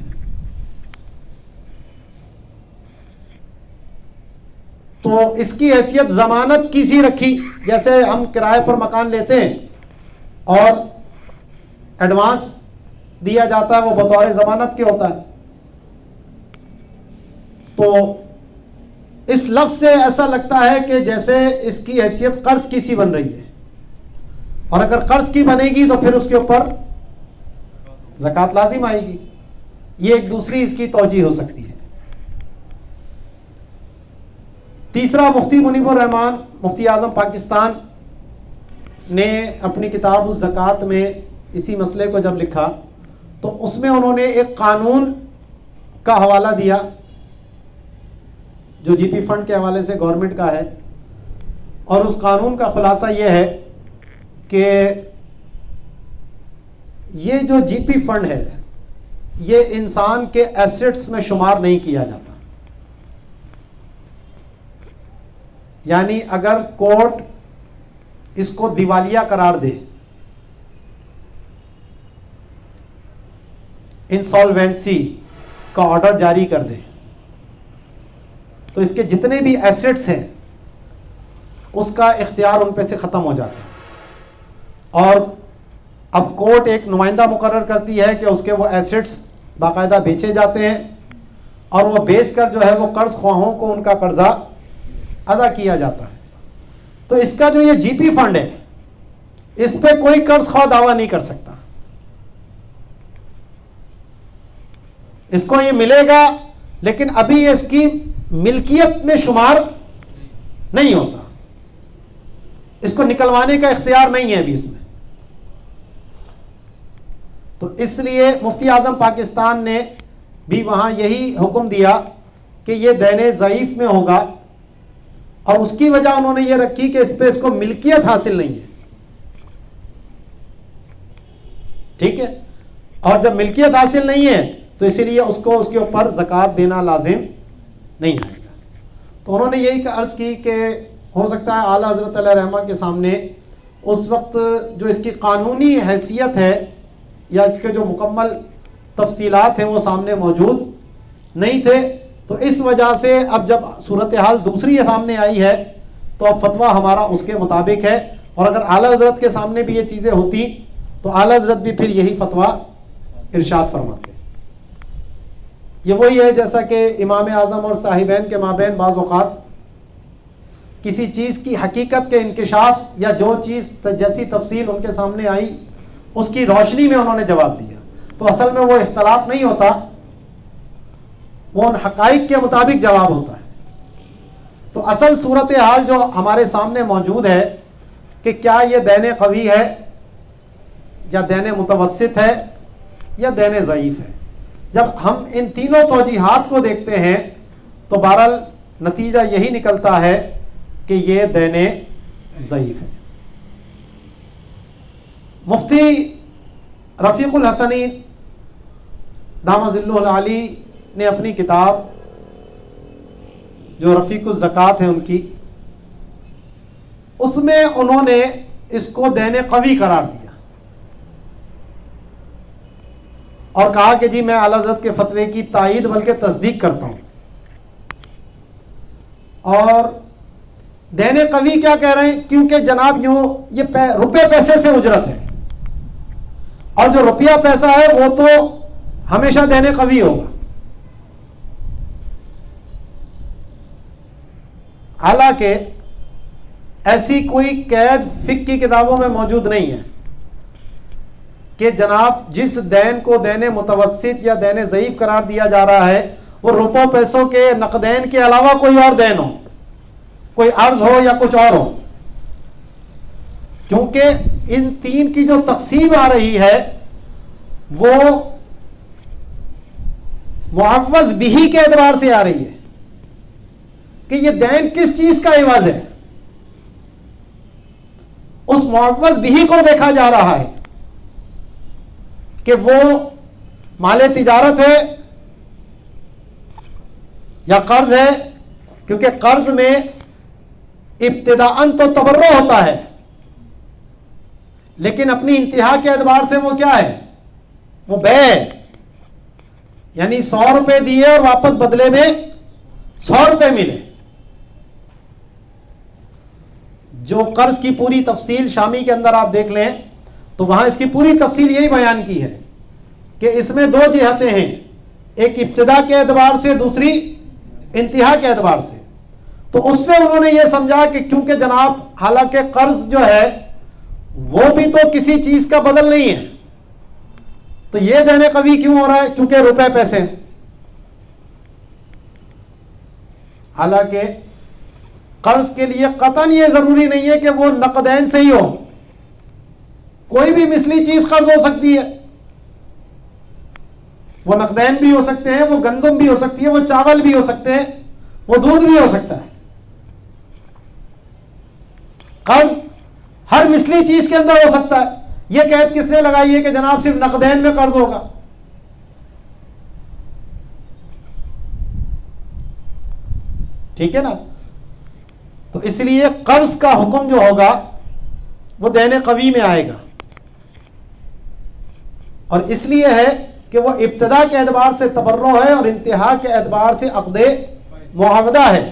تو اس کی حیثیت ضمانت کی سی رکھی، جیسے ہم کرائے پر مکان لیتے ہیں اور ایڈوانس دیا جاتا ہے وہ بطور ضمانت کے ہوتا ہے، تو اس لفظ سے ایسا لگتا ہے کہ جیسے اس کی حیثیت قرض کی سی بن رہی ہے، اور اگر قرض کی بنے گی تو پھر اس کے اوپر زکوٰۃ لازم آئے گی۔ یہ ایک دوسری اس کی توجیہ ہو سکتی ہے۔ تیسرا، مفتی منیب الرحمان مفتی اعظم پاکستان نے اپنی کتاب الزکوٰۃ میں اسی مسئلے کو جب لکھا تو اس میں انہوں نے ایک قانون کا حوالہ دیا جو جی پی فنڈ کے حوالے سے گورنمنٹ کا ہے، اور اس قانون کا خلاصہ یہ ہے کہ یہ جو جی پی فنڈ ہے یہ انسان کے ایسٹس میں شمار نہیں کیا جاتا. یعنی اگر کورٹ اس کو دیوالیہ قرار دے، انسالوینسی کا آرڈر جاری کر دے، تو اس کے جتنے بھی ایسٹس ہیں اس کا اختیار ان پہ سے ختم ہو جاتا ہے. اور اب کورٹ ایک نمائندہ مقرر کرتی ہے کہ اس کے وہ ایسٹس باقاعدہ بیچے جاتے ہیں، اور وہ بیچ کر جو ہے وہ قرض خواہوں کو ان کا قرضہ ادا کیا جاتا ہے. تو اس کا جو یہ جی پی فنڈ ہے اس پہ کوئی قرض خواہ دعویٰ نہیں کر سکتا. اس کو یہ ملے گا لیکن ابھی یہ اس کی ملکیت میں شمار نہیں ہوتا، اس کو نکلوانے کا اختیار نہیں ہے ابھی اس میں. تو اس لیے مفتی اعظم پاکستان نے بھی وہاں یہی حکم دیا کہ یہ دین ضعیف میں ہوگا، اور اس کی وجہ انہوں نے یہ رکھی کہ اس پہ اس کو ملکیت حاصل نہیں ہے. ٹھیک ہے، اور جب ملکیت حاصل نہیں ہے تو اسی لیے اس کو اس کے اوپر زکوٰۃ دینا لازم نہیں آئے گا. تو انہوں نے یہی عرض کی کہ ہو سکتا ہے اعلیٰ حضرت علیہ رحمہ کے سامنے اس وقت جو اس کی قانونی حیثیت ہے یا اس کے جو مکمل تفصیلات ہیں وہ سامنے موجود نہیں تھے. تو اس وجہ سے اب جب صورتحال دوسری سامنے آئی ہے تو اب فتویٰ ہمارا اس کے مطابق ہے. اور اگر اعلیٰ حضرت کے سامنے بھی یہ چیزیں ہوتی تو اعلیٰ حضرت بھی پھر یہی فتویٰ ارشاد فرماتے. یہ وہی ہے جیسا کہ امام اعظم اور صاحبین کے مابین بعض اوقات کسی چیز کی حقیقت کے انکشاف یا جو چیز جیسی تفصیل ان کے سامنے آئی اس کی روشنی میں انہوں نے جواب دیا. تو اصل میں وہ اختلاف نہیں ہوتا، وہ ان حقائق کے مطابق جواب ہوتا ہے. تو اصل صورتحال جو ہمارے سامنے موجود ہے کہ کیا یہ دین قوی ہے یا دین متوسط ہے یا دین ضعیف ہے. جب ہم ان تینوں توجیحات کو دیکھتے ہیں تو بہرحال نتیجہ یہی نکلتا ہے کہ یہ دین ضعیف ہے. مفتی رفیق الحسنی دامہ ظلہ العالی نے اپنی کتاب جو رفیق الزکوٰۃ ہے ان کی، اس میں انہوں نے اس کو دین قوی قرار دیا اور کہا کہ جی میں اعلیٰ حضرت کے فتوے کی تائید بلکہ تصدیق کرتا ہوں. اور دین قوی کیا کہہ رہے ہیں؟ کیونکہ جناب یوں یہ روپے پیسے سے اجرت ہے، اور جو روپیہ پیسہ ہے وہ تو ہمیشہ دین قوی ہوگا. حالانکہ ایسی کوئی قید فقہ کی کتابوں میں موجود نہیں ہے کہ جناب جس دین کو دین متوسط یا دین ضعیف قرار دیا جا رہا ہے وہ روپوں پیسوں کے نقدین کے علاوہ کوئی اور دین ہو، کوئی عرض ہو یا کچھ اور ہو. کیونکہ ان تین کی جو تقسیم آ رہی ہے وہ معوض بہی کے اعتبار سے آ رہی ہے کہ یہ دین کس چیز کا عوض ہے. اس معوض بہی کو دیکھا جا رہا ہے کہ وہ مال تجارت ہے یا قرض ہے، کیونکہ قرض میں ابتداءً تو تبرع ہوتا ہے لیکن اپنی انتہا کے اعتبار سے وہ کیا ہے؟ وہ بے ہے. یعنی 100 روپے دیے اور واپس بدلے میں 100 روپے ملے. جو قرض کی پوری تفصیل شامی کے اندر آپ دیکھ لیں تو وہاں اس کی پوری تفصیل یہی بیان کی ہے کہ اس میں دو جہتیں ہیں، ایک ابتدا کے اعتبار سے، دوسری انتہا کے اعتبار سے. تو اس سے انہوں نے یہ سمجھا کہ کیونکہ جناب حالانکہ قرض جو ہے وہ بھی تو کسی چیز کا بدل نہیں ہے تو یہ دین قوی کیوں ہو رہا ہے؟ کیونکہ روپے پیسے ہیں. حالانکہ قرض کے لیے قطعاً یہ ضروری نہیں ہے کہ وہ نقدین سے ہی ہو، کوئی بھی مثلی چیز قرض ہو سکتی ہے. وہ نقدین بھی ہو سکتے ہیں، وہ گندم بھی ہو سکتی ہے، وہ چاول بھی ہو سکتے ہیں، وہ دودھ بھی ہو سکتا ہے. قرض ہر مثلی چیز کے اندر ہو سکتا ہے. یہ قید کس نے لگائی ہے کہ جناب صرف نقدین میں قرض ہوگا؟ ٹھیک ہے نا. تو اس لیے قرض کا حکم جو ہوگا وہ دین قوی میں آئے گا، اور اس لیے ہے کہ وہ ابتدا کے اعتبار سے تبرع ہے اور انتہا کے اعتبار سے عقد معاوضہ ہے.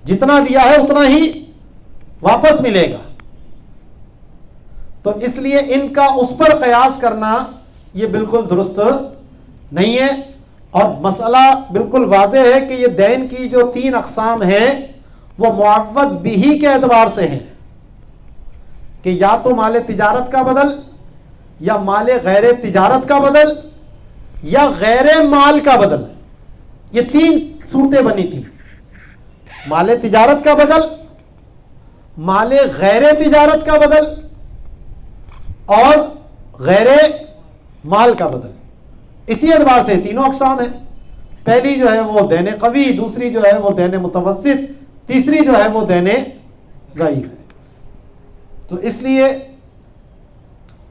جتنا دیا ہے اتنا ہی واپس ملے گا. تو اس لیے ان کا اس پر قیاس کرنا یہ بالکل درست نہیں ہے. اور مسئلہ بالکل واضح ہے کہ یہ دین کی جو 3 اقسام ہیں وہ معوض بہ کے اعتبار سے ہیں، کہ یا تو مال تجارت کا بدل، یا مال غیر تجارت کا بدل، یا غیر مال کا بدل. یہ 3 صورتیں بنی تھیں، مال تجارت کا بدل، مال غیر تجارت کا بدل، اور غیر مال کا بدل. اسی اعتبار سے تینوں اقسام ہیں. پہلی جو ہے وہ دین قوی، دوسری جو ہے وہ دین متوسط، تیسری جو ہے وہ دین ضعیف ہے. تو اس لیے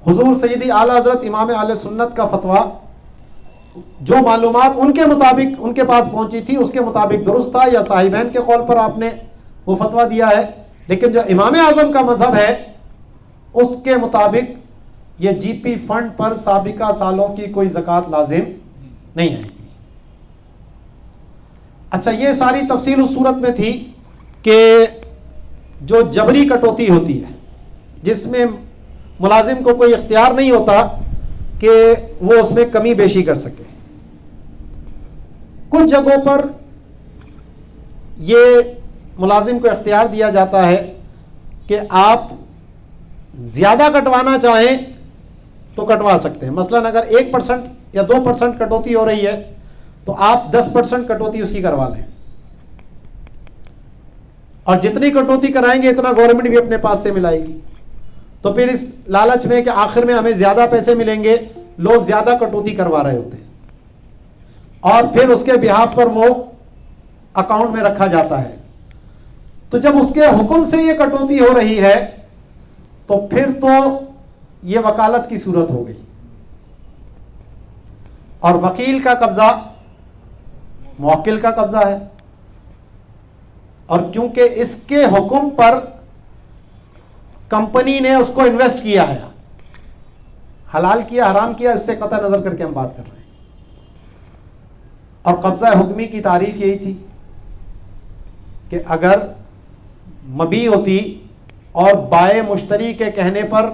حضور سیدی اعلیٰ حضرت امام اہل سنت کا فتویٰ جو معلومات ان کے مطابق ان کے پاس پہنچی تھی اس کے مطابق درست تھا، یا صاحبین کے قول پر آپ نے وہ فتویٰ دیا ہے. لیکن جو امام اعظم کا مذہب ہے اس کے مطابق یہ جی پی فنڈ پر سابقہ سالوں کی کوئی زکوٰۃ لازم نہیں آئے گی. اچھا، یہ ساری تفصیل اس صورت میں تھی کہ جو جبری کٹوتی ہوتی ہے جس میں ملازم کو کوئی اختیار نہیں ہوتا کہ وہ اس میں کمی بیشی کر سکے. کچھ جگہوں پر یہ ملازم کو اختیار دیا جاتا ہے کہ آپ زیادہ کٹوانا چاہیں تو کٹوا سکتے ہیں. مثلا اگر 1% یا 2% کٹوتی ہو رہی ہے تو آپ 10% کٹوتی اس کی کروا لیں، اور جتنی کٹوتی کرائیں گے اتنا گورنمنٹ بھی اپنے پاس سے ملائے گی. تو پھر اس لالچ میں کہ آخر میں ہمیں زیادہ پیسے ملیں گے لوگ زیادہ کٹوتی کروا رہے ہوتے ہیں، اور پھر اس کے بہاف پر وہ اکاؤنٹ میں رکھا جاتا ہے. تو جب اس کے حکم سے یہ کٹوتی ہو رہی ہے تو پھر تو یہ وکالت کی صورت ہو گئی، اور وکیل کا قبضہ موکل کا قبضہ ہے. اور کیونکہ اس کے حکم پر کمپنی نے اس کو انویسٹ کیا ہے، حلال کیا حرام کیا اس سے قطع نظر کر کے ہم بات کر رہے ہیں. اور قبضہ حکمی کی تعریف یہی تھی کہ اگر مبیع ہوتی اور بائع مشتری کے کہنے پر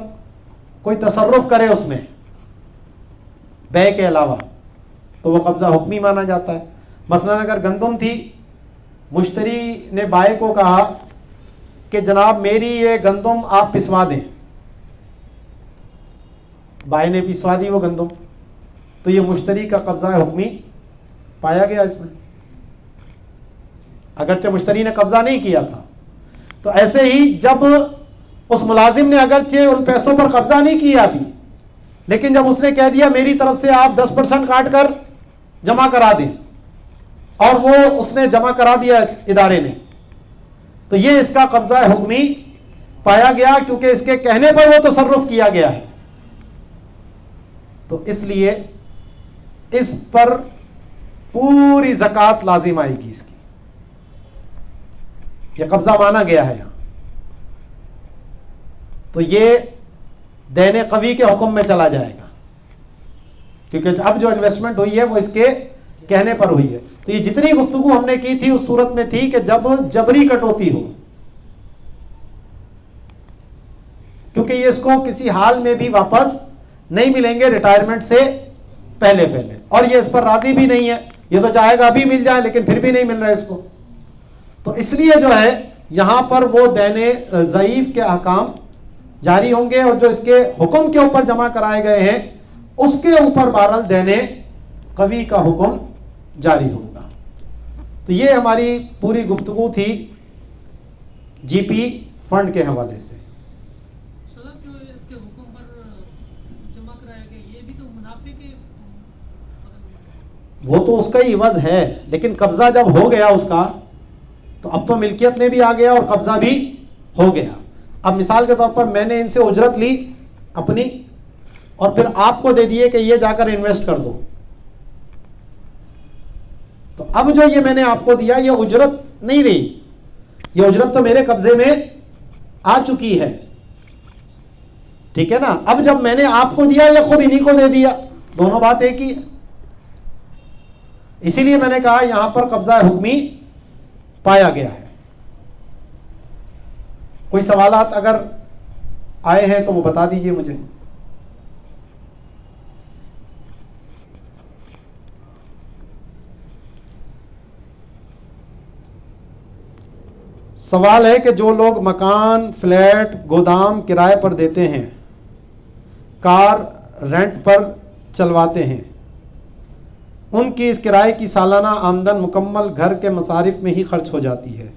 کوئی تصرف کرے اس میں بیع کے علاوہ تو وہ قبضہ حکمی مانا جاتا ہے. مثلا اگر گندم تھی، مشتری نے بائع کو کہا کہ جناب میری یہ گندم آپ پسوا دیں، بائع نے پسوا دی وہ گندم، تو یہ مشتری کا قبضہ حکمی پایا گیا اس میں، اگرچہ مشتری نے قبضہ نہیں کیا تھا. تو ایسے ہی جب اس ملازم نے اگرچہ ان پیسوں پر قبضہ نہیں کیا ابھی، لیکن جب اس نے کہہ دیا میری طرف سے آپ 10% کاٹ کر جمع کرا دیں، اور وہ اس نے جمع کرا دیا ادارے نے، تو یہ اس کا قبضہ حکمی پایا گیا کیونکہ اس کے کہنے پر وہ تصرف کیا گیا ہے. تو اس لیے اس پر پوری زکوٰۃ لازم آئے گی. اس کی یہ قبضہ مانا گیا ہے یہاں. تو یہ دین قوی کے حکم میں چلا جائے گا کیونکہ اب جو انویسٹمنٹ ہوئی ہے وہ اس کے کہنے پر ہوئی ہے. تو یہ جتنی گفتگو ہم نے کی تھی اس صورت میں تھی کہ جب جبری کٹوتی ہو، کیونکہ یہ اس کو کسی حال میں بھی واپس نہیں ملیں گے ریٹائرمنٹ سے پہلے، اور یہ اس پر راضی بھی نہیں ہے. یہ تو چاہے گا ابھی مل جائے لیکن پھر بھی نہیں مل رہا اس کو. تو اس لیے جو ہے یہاں پر وہ دین ضعیف کے احکام جاری ہوں گے، اور جو اس کے حکم کے اوپر جمع کرائے گئے ہیں اس کے اوپر بہرحال دین قوی کا حکم جاری ہوگا. تو یہ ہماری پوری گفتگو تھی جی پی فنڈ کے حوالے سے. جو اس کے حکم پر جمع کرایا گیا یہ بھی تو منافع کے، وہ تو اس کا ہی عوض ہے، لیکن قبضہ جب ہو گیا اس کا تو تو اب تو ملکیت میں بھی آ گیا اور قبضہ بھی ہو گیا. اب مثال کے طور پر میں نے ان سے اجرت لی اپنی اور پھر آپ کو دے دیے کہ یہ جا کر انویسٹ کر دو, تو اب جو یہ میں نے آپ کو دیا یہ اجرت نہیں رہی, یہ اجرت تو میرے قبضے میں آ چکی ہے, ٹھیک ہے نا. اب جب میں نے آپ کو دیا یا خود انہی کو دے دیا, دونوں بات ایک ہی ہے. اسی لیے میں نے کہا یہاں پر قبضہ حکمی پایا گیا ہے. کوئی سوالات اگر آئے ہیں تو وہ بتا دیجئے مجھے. سوال ہے کہ جو لوگ مکان, فلیٹ, گودام کرائے پر دیتے ہیں, کار رینٹ پر چلواتے ہیں, ان کی اس کرائے کی سالانہ آمدن مکمل گھر کے مصارف میں ہی خرچ ہو جاتی ہے.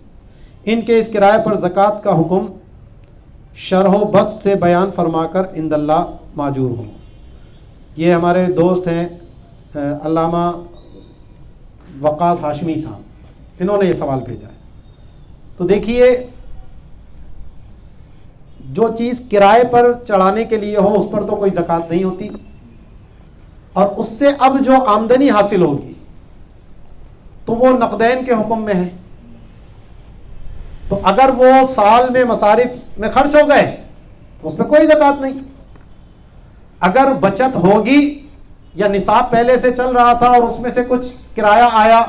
ان کے اس کرائے پر زکوٰۃ کا حکم شرح و بسط سے بیان فرما کر عند اللہ ماجور ہوں. یہ ہمارے دوست ہیں علامہ وقاص ہاشمی صاحب, انہوں نے یہ سوال بھیجا ہے. تو دیکھیے, جو چیز کرائے پر چڑھانے کے لیے ہو اس پر تو کوئی زکوٰۃ نہیں ہوتی, اور اس سے اب جو آمدنی حاصل ہوگی تو وہ نقدین کے حکم میں ہے. تو اگر وہ سال میں مصارف میں خرچ ہو گئے تو اس پہ کوئی زکوٰۃ نہیں. اگر بچت ہوگی یا نصاب پہلے سے چل رہا تھا اور اس میں سے کچھ کرایہ آیا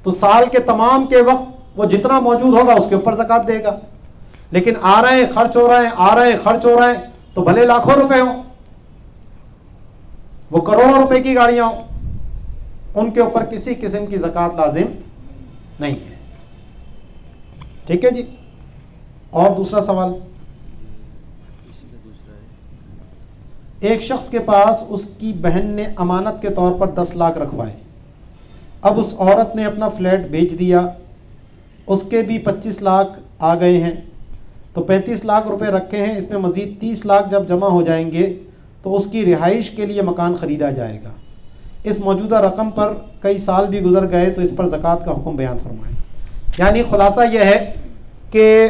تو سال کے تمام کے وقت وہ جتنا موجود ہوگا اس کے اوپر زکوٰۃ دے گا. لیکن آ رہے ہیں خرچ ہو رہے ہیں, آ رہے ہیں خرچ ہو رہے ہیں, تو بھلے لاکھوں روپے ہوں, وہ کروڑوں روپے کی گاڑیاں ہوں, ان کے اوپر کسی قسم کی زکوٰۃ لازم نہیں ہے. ٹھیک ہے جی. اور دوسرا سوال, ایک شخص کے پاس اس کی بہن نے امانت کے طور پر 10 لاکھ رکھوائے. اب اس عورت نے اپنا فلیٹ بیچ دیا, اس کے بھی 25 لاکھ آ گئے ہیں, تو 35 لاکھ روپے رکھے ہیں, اس میں مزید 30 لاکھ جب جمع ہو جائیں گے تو اس کی رہائش کے لیے مکان خریدا جائے گا. اس موجودہ رقم پر کئی سال بھی گزر گئے تو اس پر زکوٰۃ کا حکم بیان فرمائیں. یعنی خلاصہ یہ ہے کہ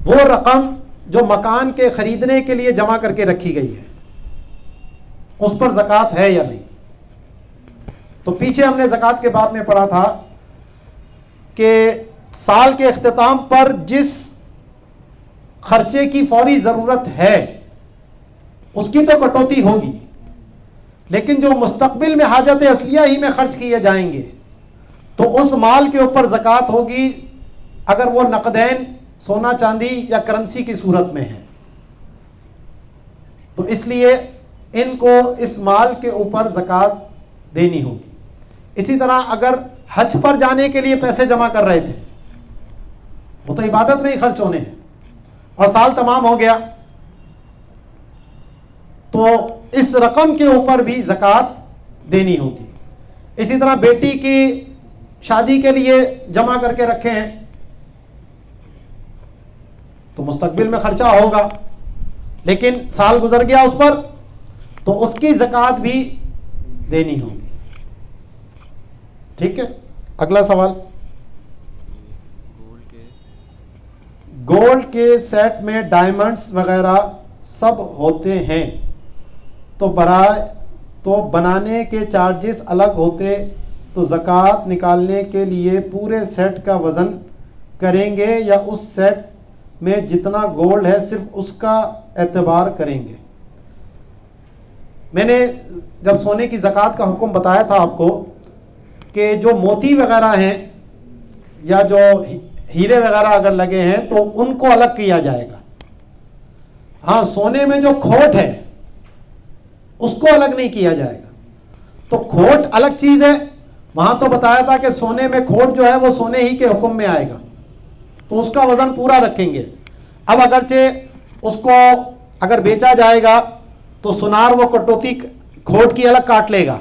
وہ رقم جو مکان کے خریدنے کے لیے جمع کر کے رکھی گئی ہے اس پر زکوٰۃ ہے یا نہیں. تو پیچھے ہم نے زکوٰۃ کے باب میں پڑھا تھا کہ سال کے اختتام پر جس خرچے کی فوری ضرورت ہے اس کی تو کٹوتی ہوگی, لیکن جو مستقبل میں حاجت اصلیہ ہی میں خرچ کیے جائیں گے تو اس مال کے اوپر زکوٰۃ ہوگی, اگر وہ نقدین سونا چاندی یا کرنسی کی صورت میں ہے. تو اس لیے ان کو اس مال کے اوپر زکوٰۃ دینی ہوگی. اسی طرح اگر حج پر جانے کے لیے پیسے جمع کر رہے تھے, وہ تو عبادت میں ہی خرچ ہونے ہیں, اور سال تمام ہو گیا, تو اس رقم کے اوپر بھی زکوٰۃ دینی ہوگی. اسی طرح بیٹی کی شادی کے لیے جمع کر کے رکھے ہیں تو مستقبل میں خرچہ ہوگا, لیکن سال گزر گیا اس پر تو اس کی زکوٰۃ بھی دینی ہوگی. ٹھیک ہے. اگلا سوال, گولڈ کے سیٹ میں ڈائمنڈز وغیرہ سب ہوتے ہیں تو بنانے کے چارجز الگ ہوتے, تو زکوٰۃ نکالنے کے لیے پورے سیٹ کا وزن کریں گے یا اس سیٹ میں جتنا گولڈ ہے صرف اس کا اعتبار کریں گے؟ میں نے جب سونے کی زکوٰۃ کا حکم بتایا تھا آپ کو کہ جو موتی وغیرہ ہیں یا جو ہیرے وغیرہ اگر لگے ہیں تو ان کو الگ کیا جائے گا. ہاں, سونے میں جو کھوٹ ہے اس کو الگ نہیں کیا جائے گا. تو کھوٹ الگ چیز ہے, وہاں تو بتایا تھا کہ سونے میں کھوٹ جو ہے وہ سونے ہی کے حکم میں آئے گا, تو اس کا وزن پورا رکھیں گے. اب اگرچہ اس کو اگر بیچا جائے گا تو سنار وہ کٹوتی کھوٹ کی الگ کاٹ لے گا,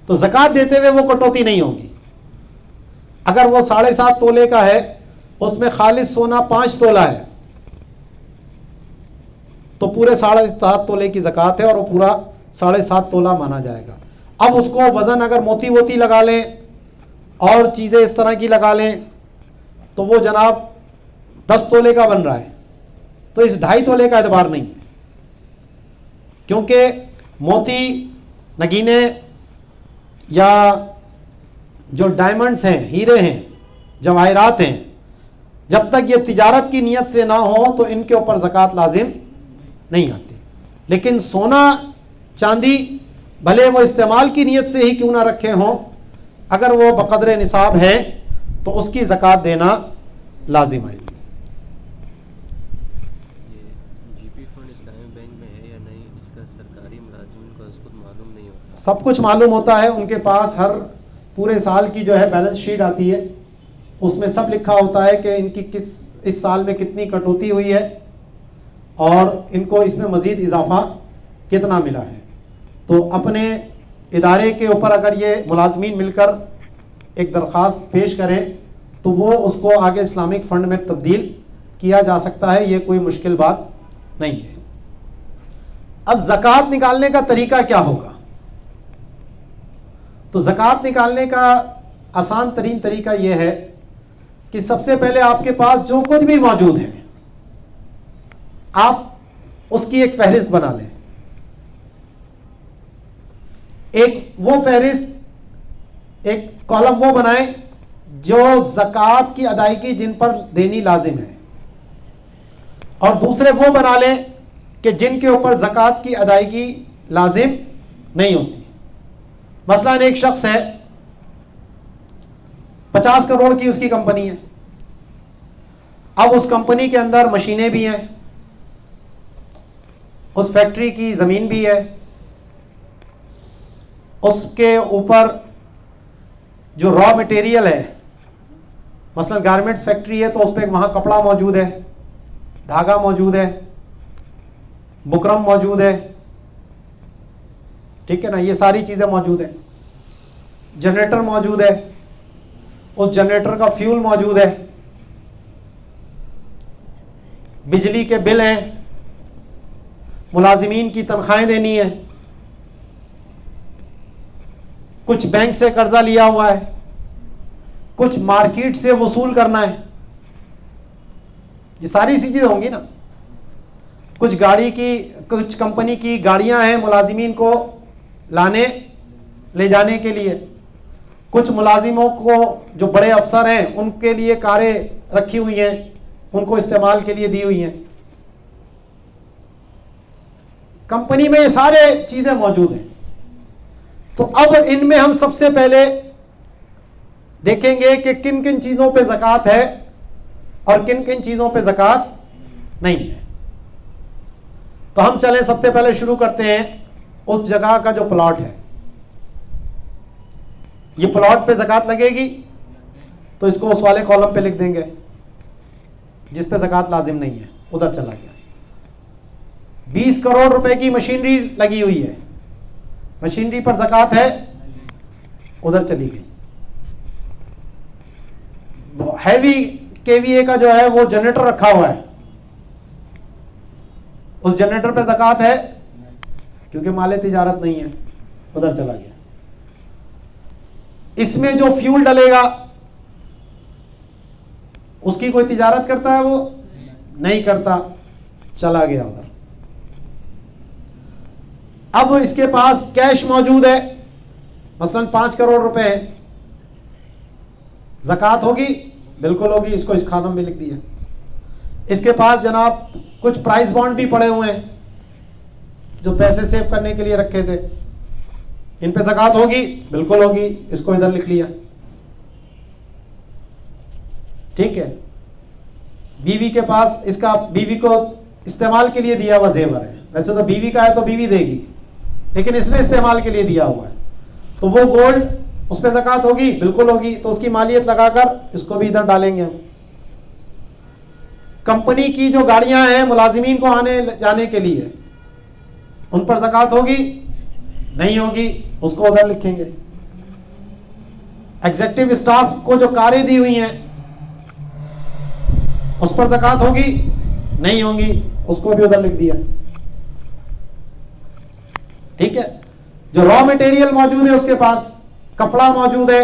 تو زکوٰۃ دیتے ہوئے وہ کٹوتی نہیں ہوگی. اگر وہ 7.5 تولے کا ہے, اس میں خالص سونا 5 تولہ ہے, تو پورے 7.5 تولے کی زکوٰۃ ہے اور وہ پورا 7.5 تولہ مانا جائے گا. اب اس کو وزن اگر موتی ووتی لگا لیں اور چیزیں اس طرح کی لگا لیں تو وہ جناب 10 تولے کا بن رہا ہے، تو اس 2.5 تولے کا اعتبار نہیں ہے، کیونکہ موتی، نگینے یا جو ڈائمنڈس ہیں، ہیرے ہیں، جواہرات ہیں، جب تک یہ تجارت کی نیت سے نہ ہو تو ان کے اوپر زکوٰۃ لازم نہیں آتی. لیکن سونا چاندی بھلے وہ استعمال کی نیت سے ہی کیوں نہ رکھے ہوں، اگر وہ بقدر نصاب ہے تو اس کی زکوٰۃ دینا لازم آئے گی. جی پی فنڈ اسلامی بینک میں ہے یا نہیں، اس کا سرکاری ملازمین کو خود معلوم نہیں ہوتا. سب کچھ معلوم ہوتا ہے، ان کے پاس ہر پورے سال کی جو ہے بیلنس شیٹ آتی ہے، اس میں سب لکھا ہوتا ہے کہ ان کی اس سال میں کتنی کٹوتی ہوئی ہے اور ان کو اس میں مزید اضافہ کتنا ملا ہے. تو اپنے ادارے کے اوپر اگر یہ ملازمین مل کر ایک درخواست پیش کریں تو وہ اس کو آگے اسلامک فنڈ میں تبدیل کیا جا سکتا ہے، یہ کوئی مشکل بات نہیں ہے. اب زکوٰۃ نکالنے کا طریقہ کیا ہوگا؟ تو زکوٰۃ نکالنے کا آسان ترین طریقہ یہ ہے کہ سب سے پہلے آپ کے پاس جو کچھ بھی موجود ہے آپ اس کی ایک فہرست بنا لیں. ایک وہ فہرست، ایک کالم وہ بنائیں جو زکوٰۃ کی ادائیگی جن پر دینی لازم ہے، اور دوسرے وہ بنا لیں کہ جن کے اوپر زکوٰۃ کی ادائیگی لازم نہیں ہوتی. مثلا ایک شخص ہے، 50 کروڑ کی اس کی کمپنی ہے، اب اس کمپنی کے اندر مشینیں بھی ہیں، اس فیکٹری کی زمین بھی ہے، اس کے اوپر جو را مٹیریل ہے، مثلا گارمنٹ فیکٹری ہے تو اس پہ وہاں کپڑا موجود ہے، دھاگا موجود ہے، بکرم موجود ہے، ٹھیک ہے نا، یہ ساری چیزیں موجود ہیں. جنریٹر موجود ہے، اس جنریٹر کا فیول موجود ہے، بجلی کے بل ہیں، ملازمین کی تنخواہیں دینی ہے، کچھ بینک سے قرضہ لیا ہوا ہے، کچھ مارکیٹ سے وصول کرنا ہے. یہ ساری سی چیزیں ہوں گی نا. کچھ کمپنی کی گاڑیاں ہیں ملازمین کو لانے لے جانے کے لیے، کچھ ملازموں کو جو بڑے افسر ہیں ان کے لیے کاریں رکھی ہوئی ہیں، ان کو استعمال کے لیے دی ہوئی ہیں. کمپنی میں یہ سارے چیزیں موجود ہیں. تو اب ان میں ہم سب سے پہلے دیکھیں گے کہ کن کن چیزوں پہ زکوٰۃ ہے اور کن کن چیزوں پہ زکوٰۃ نہیں ہے. تو ہم چلیں سب سے پہلے شروع کرتے ہیں اس جگہ کا جو پلاٹ ہے. یہ پلاٹ پہ زکوٰۃ لگے گی تو اس کو اس والے کالم پہ لکھ دیں گے جس پہ زکوٰۃ لازم نہیں ہے، ادھر چلا گیا. 20 کروڑ روپے کی مشینری لگی ہوئی ہے، مشینری پر زکوٰۃ ہے، ادھر چلی گئی. ہیوی KVA کا جو ہے وہ جنریٹر رکھا ہوا ہے، اس جنریٹر پہ زکوٰۃ ہے کیونکہ مال تجارت نہیں ہے، ادھر چلا گیا. اس میں جو فیول ڈلے گا اس کی کوئی تجارت کرتا ہے؟ وہ نہیں کرتا، چلا گیا ادھر. اب اس کے پاس کیش موجود ہے، مثلا 5 کروڑ روپے ہے، زکوٰۃ ہوگی؟ بالکل ہوگی، اس کو اس کالم میں لکھ دیا. اس کے پاس جناب کچھ پرائز بانڈ بھی پڑے ہوئے ہیں جو پیسے سیو کرنے کے لیے رکھے تھے، ان پہ زکوٰۃ ہوگی؟ بالکل ہوگی، اس کو ادھر لکھ لیا. ٹھیک ہے. بیوی کے پاس اس کا بیوی کو استعمال کے لیے دیا ہوا زیور ہے، ویسے تو بیوی کا ہے تو بیوی دے گی، لیکن اس نے استعمال کے لیے دیا ہوا ہے تو وہ گولڈ، اس پہ زکوٰۃ ہوگی؟ بالکل ہوگی. تو اس کی مالیت لگا کر اس کو بھی ادھر ڈالیں گے ہم. کمپنی کی جو گاڑیاں ہیں ملازمین کو آنے جانے کے لیے، ان پر زکوٰۃ ہوگی؟ نہیں ہوگی، اس کو ادھر لکھیں گے. ایگزیکٹو اسٹاف کو جو کاریں دی ہوئی ہیں اس پر زکوٰۃ ہوگی؟ نہیں ہوگی، اس کو بھی ادھر لکھ دیا. ٹھیک ہے. جو را مٹیریل موجود ہے اس کے پاس کپڑا موجود ہے،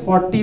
40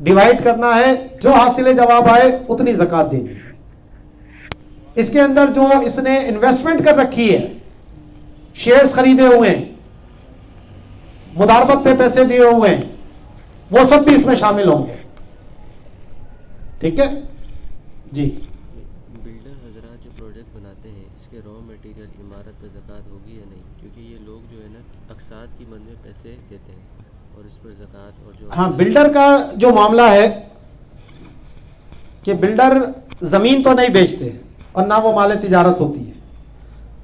ڈیوائڈ کرنا ہے, جو حاصل جواب آئے اتنی زکوٰۃ دینی ہے. اس کے اندر جو اس نے انویسٹمنٹ کر رکھی ہے, شیئرز خریدے ہوئے ہیں, مداربت پہ پیسے دیے ہوئے ہیں, وہ سب بھی اس میں شامل ہوں گے. ٹھیک ہے جی. بلڈر حضرات جو پروجیکٹ بناتے ہیں, اس کے را مٹیریل عمارت پہ زکوٰۃ ہوگی یا نہیں؟ کیونکہ یہ لوگ جو ہے نا اقساط کی مد میں پیسے دیتے ہیں اور اس پر زکوٰۃ اور جو ہاں, بلڈر کا جو معاملہ ہے کہ بلڈر زمین تو نہیں بیچتے اور نہ وہ مال تجارت ہوتی ہے,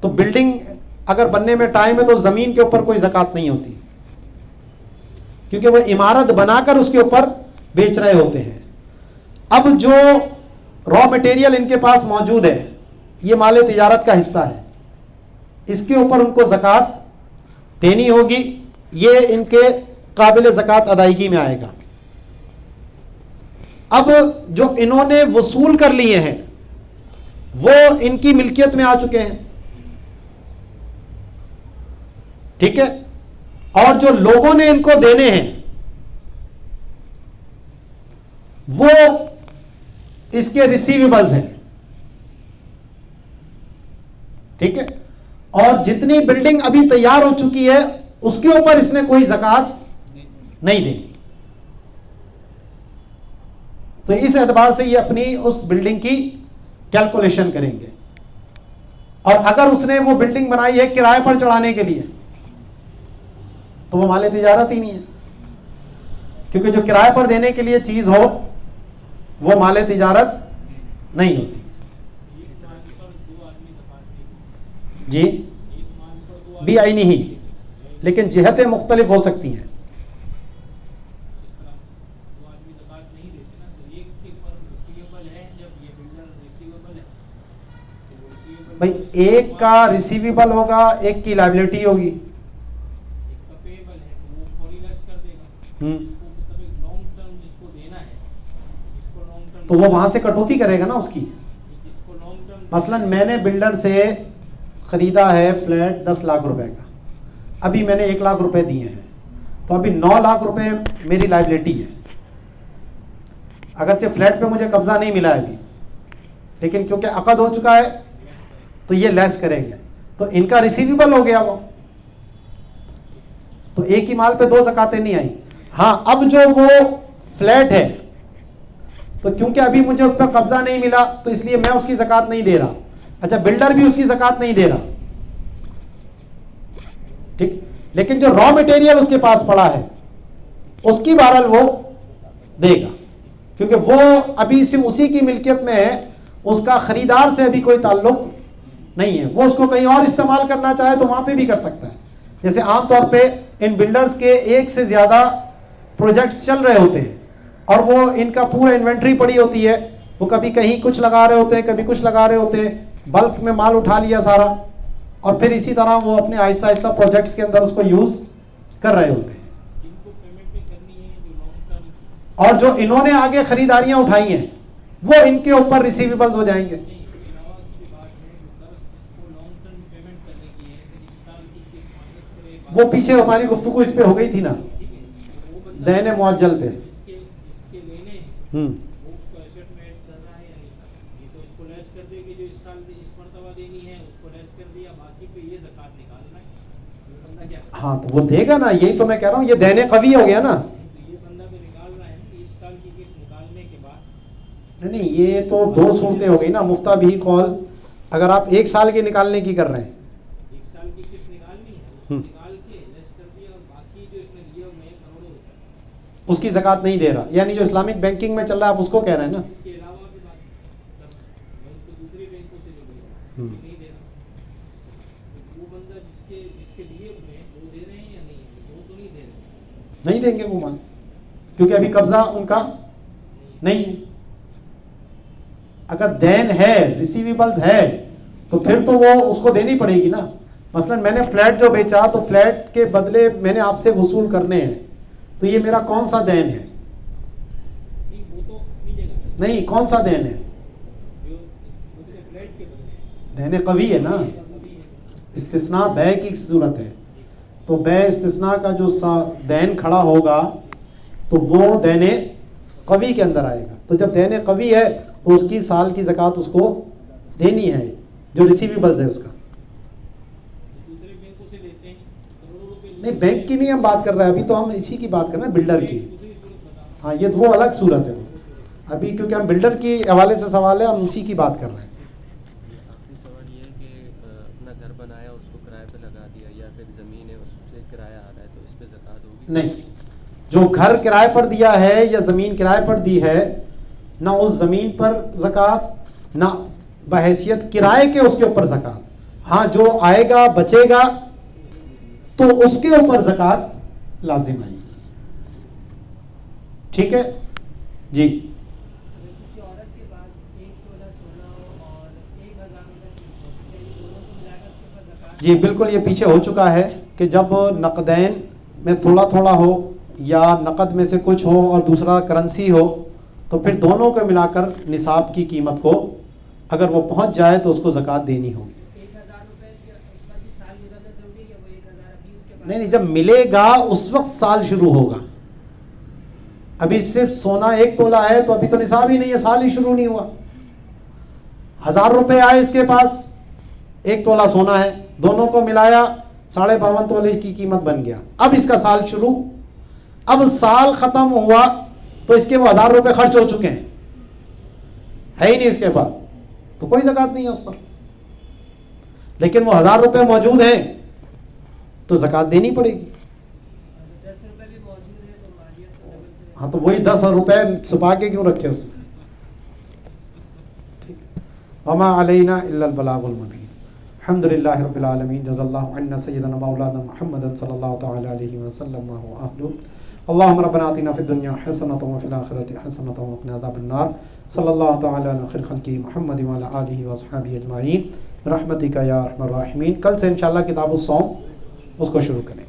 تو بلڈنگ اگر بننے میں ٹائم ہے تو زمین کے اوپر کوئی زکوٰۃ نہیں ہوتی, کیونکہ وہ عمارت بنا کر اس کے اوپر بیچ رہے ہوتے ہیں. اب جو را مٹیریل ان کے پاس موجود ہے, یہ مال تجارت کا حصہ ہے, اس کے اوپر ان کو زکوٰۃ دینی ہوگی, یہ ان کے قابل زکوٰۃ ادائیگی میں آئے گا. اب جو انہوں نے وصول کر لیے ہیں وہ ان کی ملکیت میں آ چکے ہیں, ٹھیک ہے, اور جو لوگوں نے ان کو دینے ہیں وہ اس کے ریسیویبلز ہیں, ٹھیک ہے, اور جتنی بلڈنگ ابھی تیار ہو چکی ہے اس کے اوپر اس نے کوئی زکوٰۃ نہیں دینی. تو اس اعتبار سے یہ اپنی اس بلڈنگ کی کیلکولیشن کریں گے. اور اگر اس نے وہ بلڈنگ بنائی ہے کرائے پر چڑھانے کے لیے تو وہ مال تجارت ہی نہیں ہے, کیونکہ جو کرائے پر دینے کے لیے چیز ہو وہ مال تجارت نہیں ہوتی. جی بھی آئی نہیں, لیکن جہتیں مختلف ہو سکتی ہیں. بھائی ایک کا ریسیویبل ہوگا, ایک کی لائبلٹی ہوگی. تو وہ وہاں سے کٹوتی کرے گا نا اس کی. مثلا میں نے بلڈر سے خریدا ہے فلیٹ 10 لاکھ روپے کا, ابھی میں نے 1 لاکھ روپے دیے ہیں, تو ابھی 9 لاکھ روپے میری لائبلٹی ہے. اگرچہ فلیٹ پہ مجھے قبضہ نہیں ملا ہے ابھی, لیکن کیونکہ عقد ہو چکا ہے تو یہ لیس کریں گے, تو ان کا ریسیویبل ہو گیا وہ, تو ایک ہی مال پہ 2 زکاتیں نہیں آئیں. ہاں, اب جو وہ فلیٹ ہے تو کیونکہ ابھی مجھے اس پر قبضہ نہیں ملا تو اس لیے میں اس کی زکات نہیں دے رہا. اچھا, بلڈر بھی اس کی زکات نہیں دے رہا, ٹھیک, لیکن جو را مٹیریل اس کے پاس پڑا ہے اس کی بہرحال وہ دے گا, کیونکہ وہ ابھی صرف اسی کی ملکیت میں ہے, اس کا خریدار سے ابھی کوئی تعلق نہیں ہے. وہ اس کو کہیں اور استعمال کرنا چاہے تو وہاں پہ بھی کر سکتا ہے. جیسے عام طور پہ ان بلڈرز کے ایک سے زیادہ پروجیکٹس چل رہے ہوتے ہیں اور وہ ان کا پورا انوینٹری پڑی ہوتی ہے, وہ کبھی کہیں کچھ لگا رہے ہوتے ہیں, کبھی کچھ لگا رہے ہوتے ہیں, بلک میں مال اٹھا لیا سارا, اور پھر اسی طرح وہ اپنے آہستہ آہستہ پروجیکٹس کے اندر اس کو یوز کر رہے ہوتے ہیں. اور جو انہوں نے آگے خریداریاں اٹھائی ہیں وہ ان کے اوپر ریسیویبلز ہو جائیں گے. وہ پیچھے ہماری گفتگو اس پہ ہو گئی تھی نا, دین معجل پہ. ہاں, تو وہ دے گا نا, یہی تو میں کہہ رہا ہوں, یہ دین قوی ہو گیا نا. نہیں, یہ تو 2 صورتیں ہو گئی نا, مفتہ بھی قول. اگر آپ 1 سال کی نکالنے کی کر رہے ہیں, اس کی زکات نہیں دے رہا, یعنی جو اسلامک بینکنگ میں چل رہا ہے آپ اس کو کہہ رہے ہیں نا. نہیں دیں گے وہ مال, کیونکہ ابھی قبضہ ان کا نہیں ہے. اگر دین ہے, ریسیویبلز ہے, تو پھر تو وہ اس کو دینی پڑے گی نا. مثلا میں نے فلیٹ جو بیچا تو فلیٹ کے بدلے میں نے آپ سے وصول کرنے ہیں, تو یہ میرا کون سا دین ہے؟ نہیں, کون سا دین ہے؟ دین قوی ہے نا. استثناء بے کی صورت ہے, تو بے استثناء کا جو دین کھڑا ہوگا تو وہ دین قوی کے اندر آئے گا. تو جب دین قوی ہے تو اس کی سال کی زکوٰۃ اس کو دینی ہے جو ریسیویبلز ہے اس کا. نہیں بینک کی نہیں ہم بات کر رہے ہیں ابھی، تو ہم اسی کی بات کر رہے ہیں بلڈر کی. ہاں یہ وہ الگ صورت ہے ابھی، کیونکہ ہم بلڈر کی حوالے سے سوال ہے، ہم اسی کی بات کر رہے ہیں. آخری سوال یہ ہے کہ اپنا گھر بنایا اور اس کو کرائے پہ لگا دیا، یا پھر زمین ہے اس سے کرایہ آ رہا ہے، تو اس پہ زکوٰۃ ہوگی؟ نہیں، جو گھر کرائے پر دیا ہے یا زمین کرائے پر دی ہے، نہ اس زمین پر زکوٰۃ، نہ بحیثیت کرائے کے اس کے اوپر زکوٰۃ. ہاں جو آئے گا بچے گا تو اس کے اوپر زکوٰۃ لازم آئے گی. ٹھیک ہے جی. کسی عورت کے پاس 1 تولہ سونا ہو اور 1000 روپے صرف ہو، دونوں کو ملا کر اس کے اوپر زکوٰۃ؟ جی بالکل، یہ پیچھے ہو چکا ہے کہ جب نقدین میں تھوڑا تھوڑا ہو یا نقد میں سے کچھ ہو اور دوسرا کرنسی ہو، تو پھر دونوں کو ملا کر نصاب کی قیمت کو اگر وہ پہنچ جائے تو اس کو زکوٰۃ دینی ہوگی. 1000 روپے پر بھی سال گزرنا ضروری ہے یا وہ 1000 ابھی اس کے بعد؟ نہیں، جب ملے گا اس وقت سال شروع ہوگا. ابھی صرف سونا 1 تولہ ہے تو ابھی تو نصاب ہی نہیں ہے، سال ہی شروع نہیں ہوا. 1000 روپے آئے اس کے پاس، 1 تولہ سونا ہے، دونوں کو ملایا 52.5 تولے کی قیمت بن گیا. اب اس کا سال شروع، اب سال ختم ہوا تو اس کے وہ 1000 روپے خرچ ہو چکے ہیں، ہے ہی نہیں اس کے پاس، تو کوئی زکوٰۃ نہیں ہے اس پر. لیکن وہ 1000 روپے موجود ہیں تو زکوٰۃ دینی پڑے گی. 10 روپے بھی موجود ہے تو مالیت تو ڈبل. ہاں تو وہی 10 روپے چھپا کے کیوں رکھے اس میں. ٹھیک ہے. وما علینا الا البلاغ المبین. الحمد للہ رب العالمین. جزا اللہ عنا سیدنا مولانا محمد صلی اللہ تعالی علیہ وسلم و اہلہ. اللهم ربنا آتنا في الدنيا حسنة وفي الآخرة حسنة وقنا عذاب النار. صلی اللہ تعالی علی خیر خلقہ محمد وعلی آلہ واصحابہ اجمعین برحمتک یا ارحم الراحمین. کل سے انشاءاللہ کتاب الصوم اس کو شروع کریں.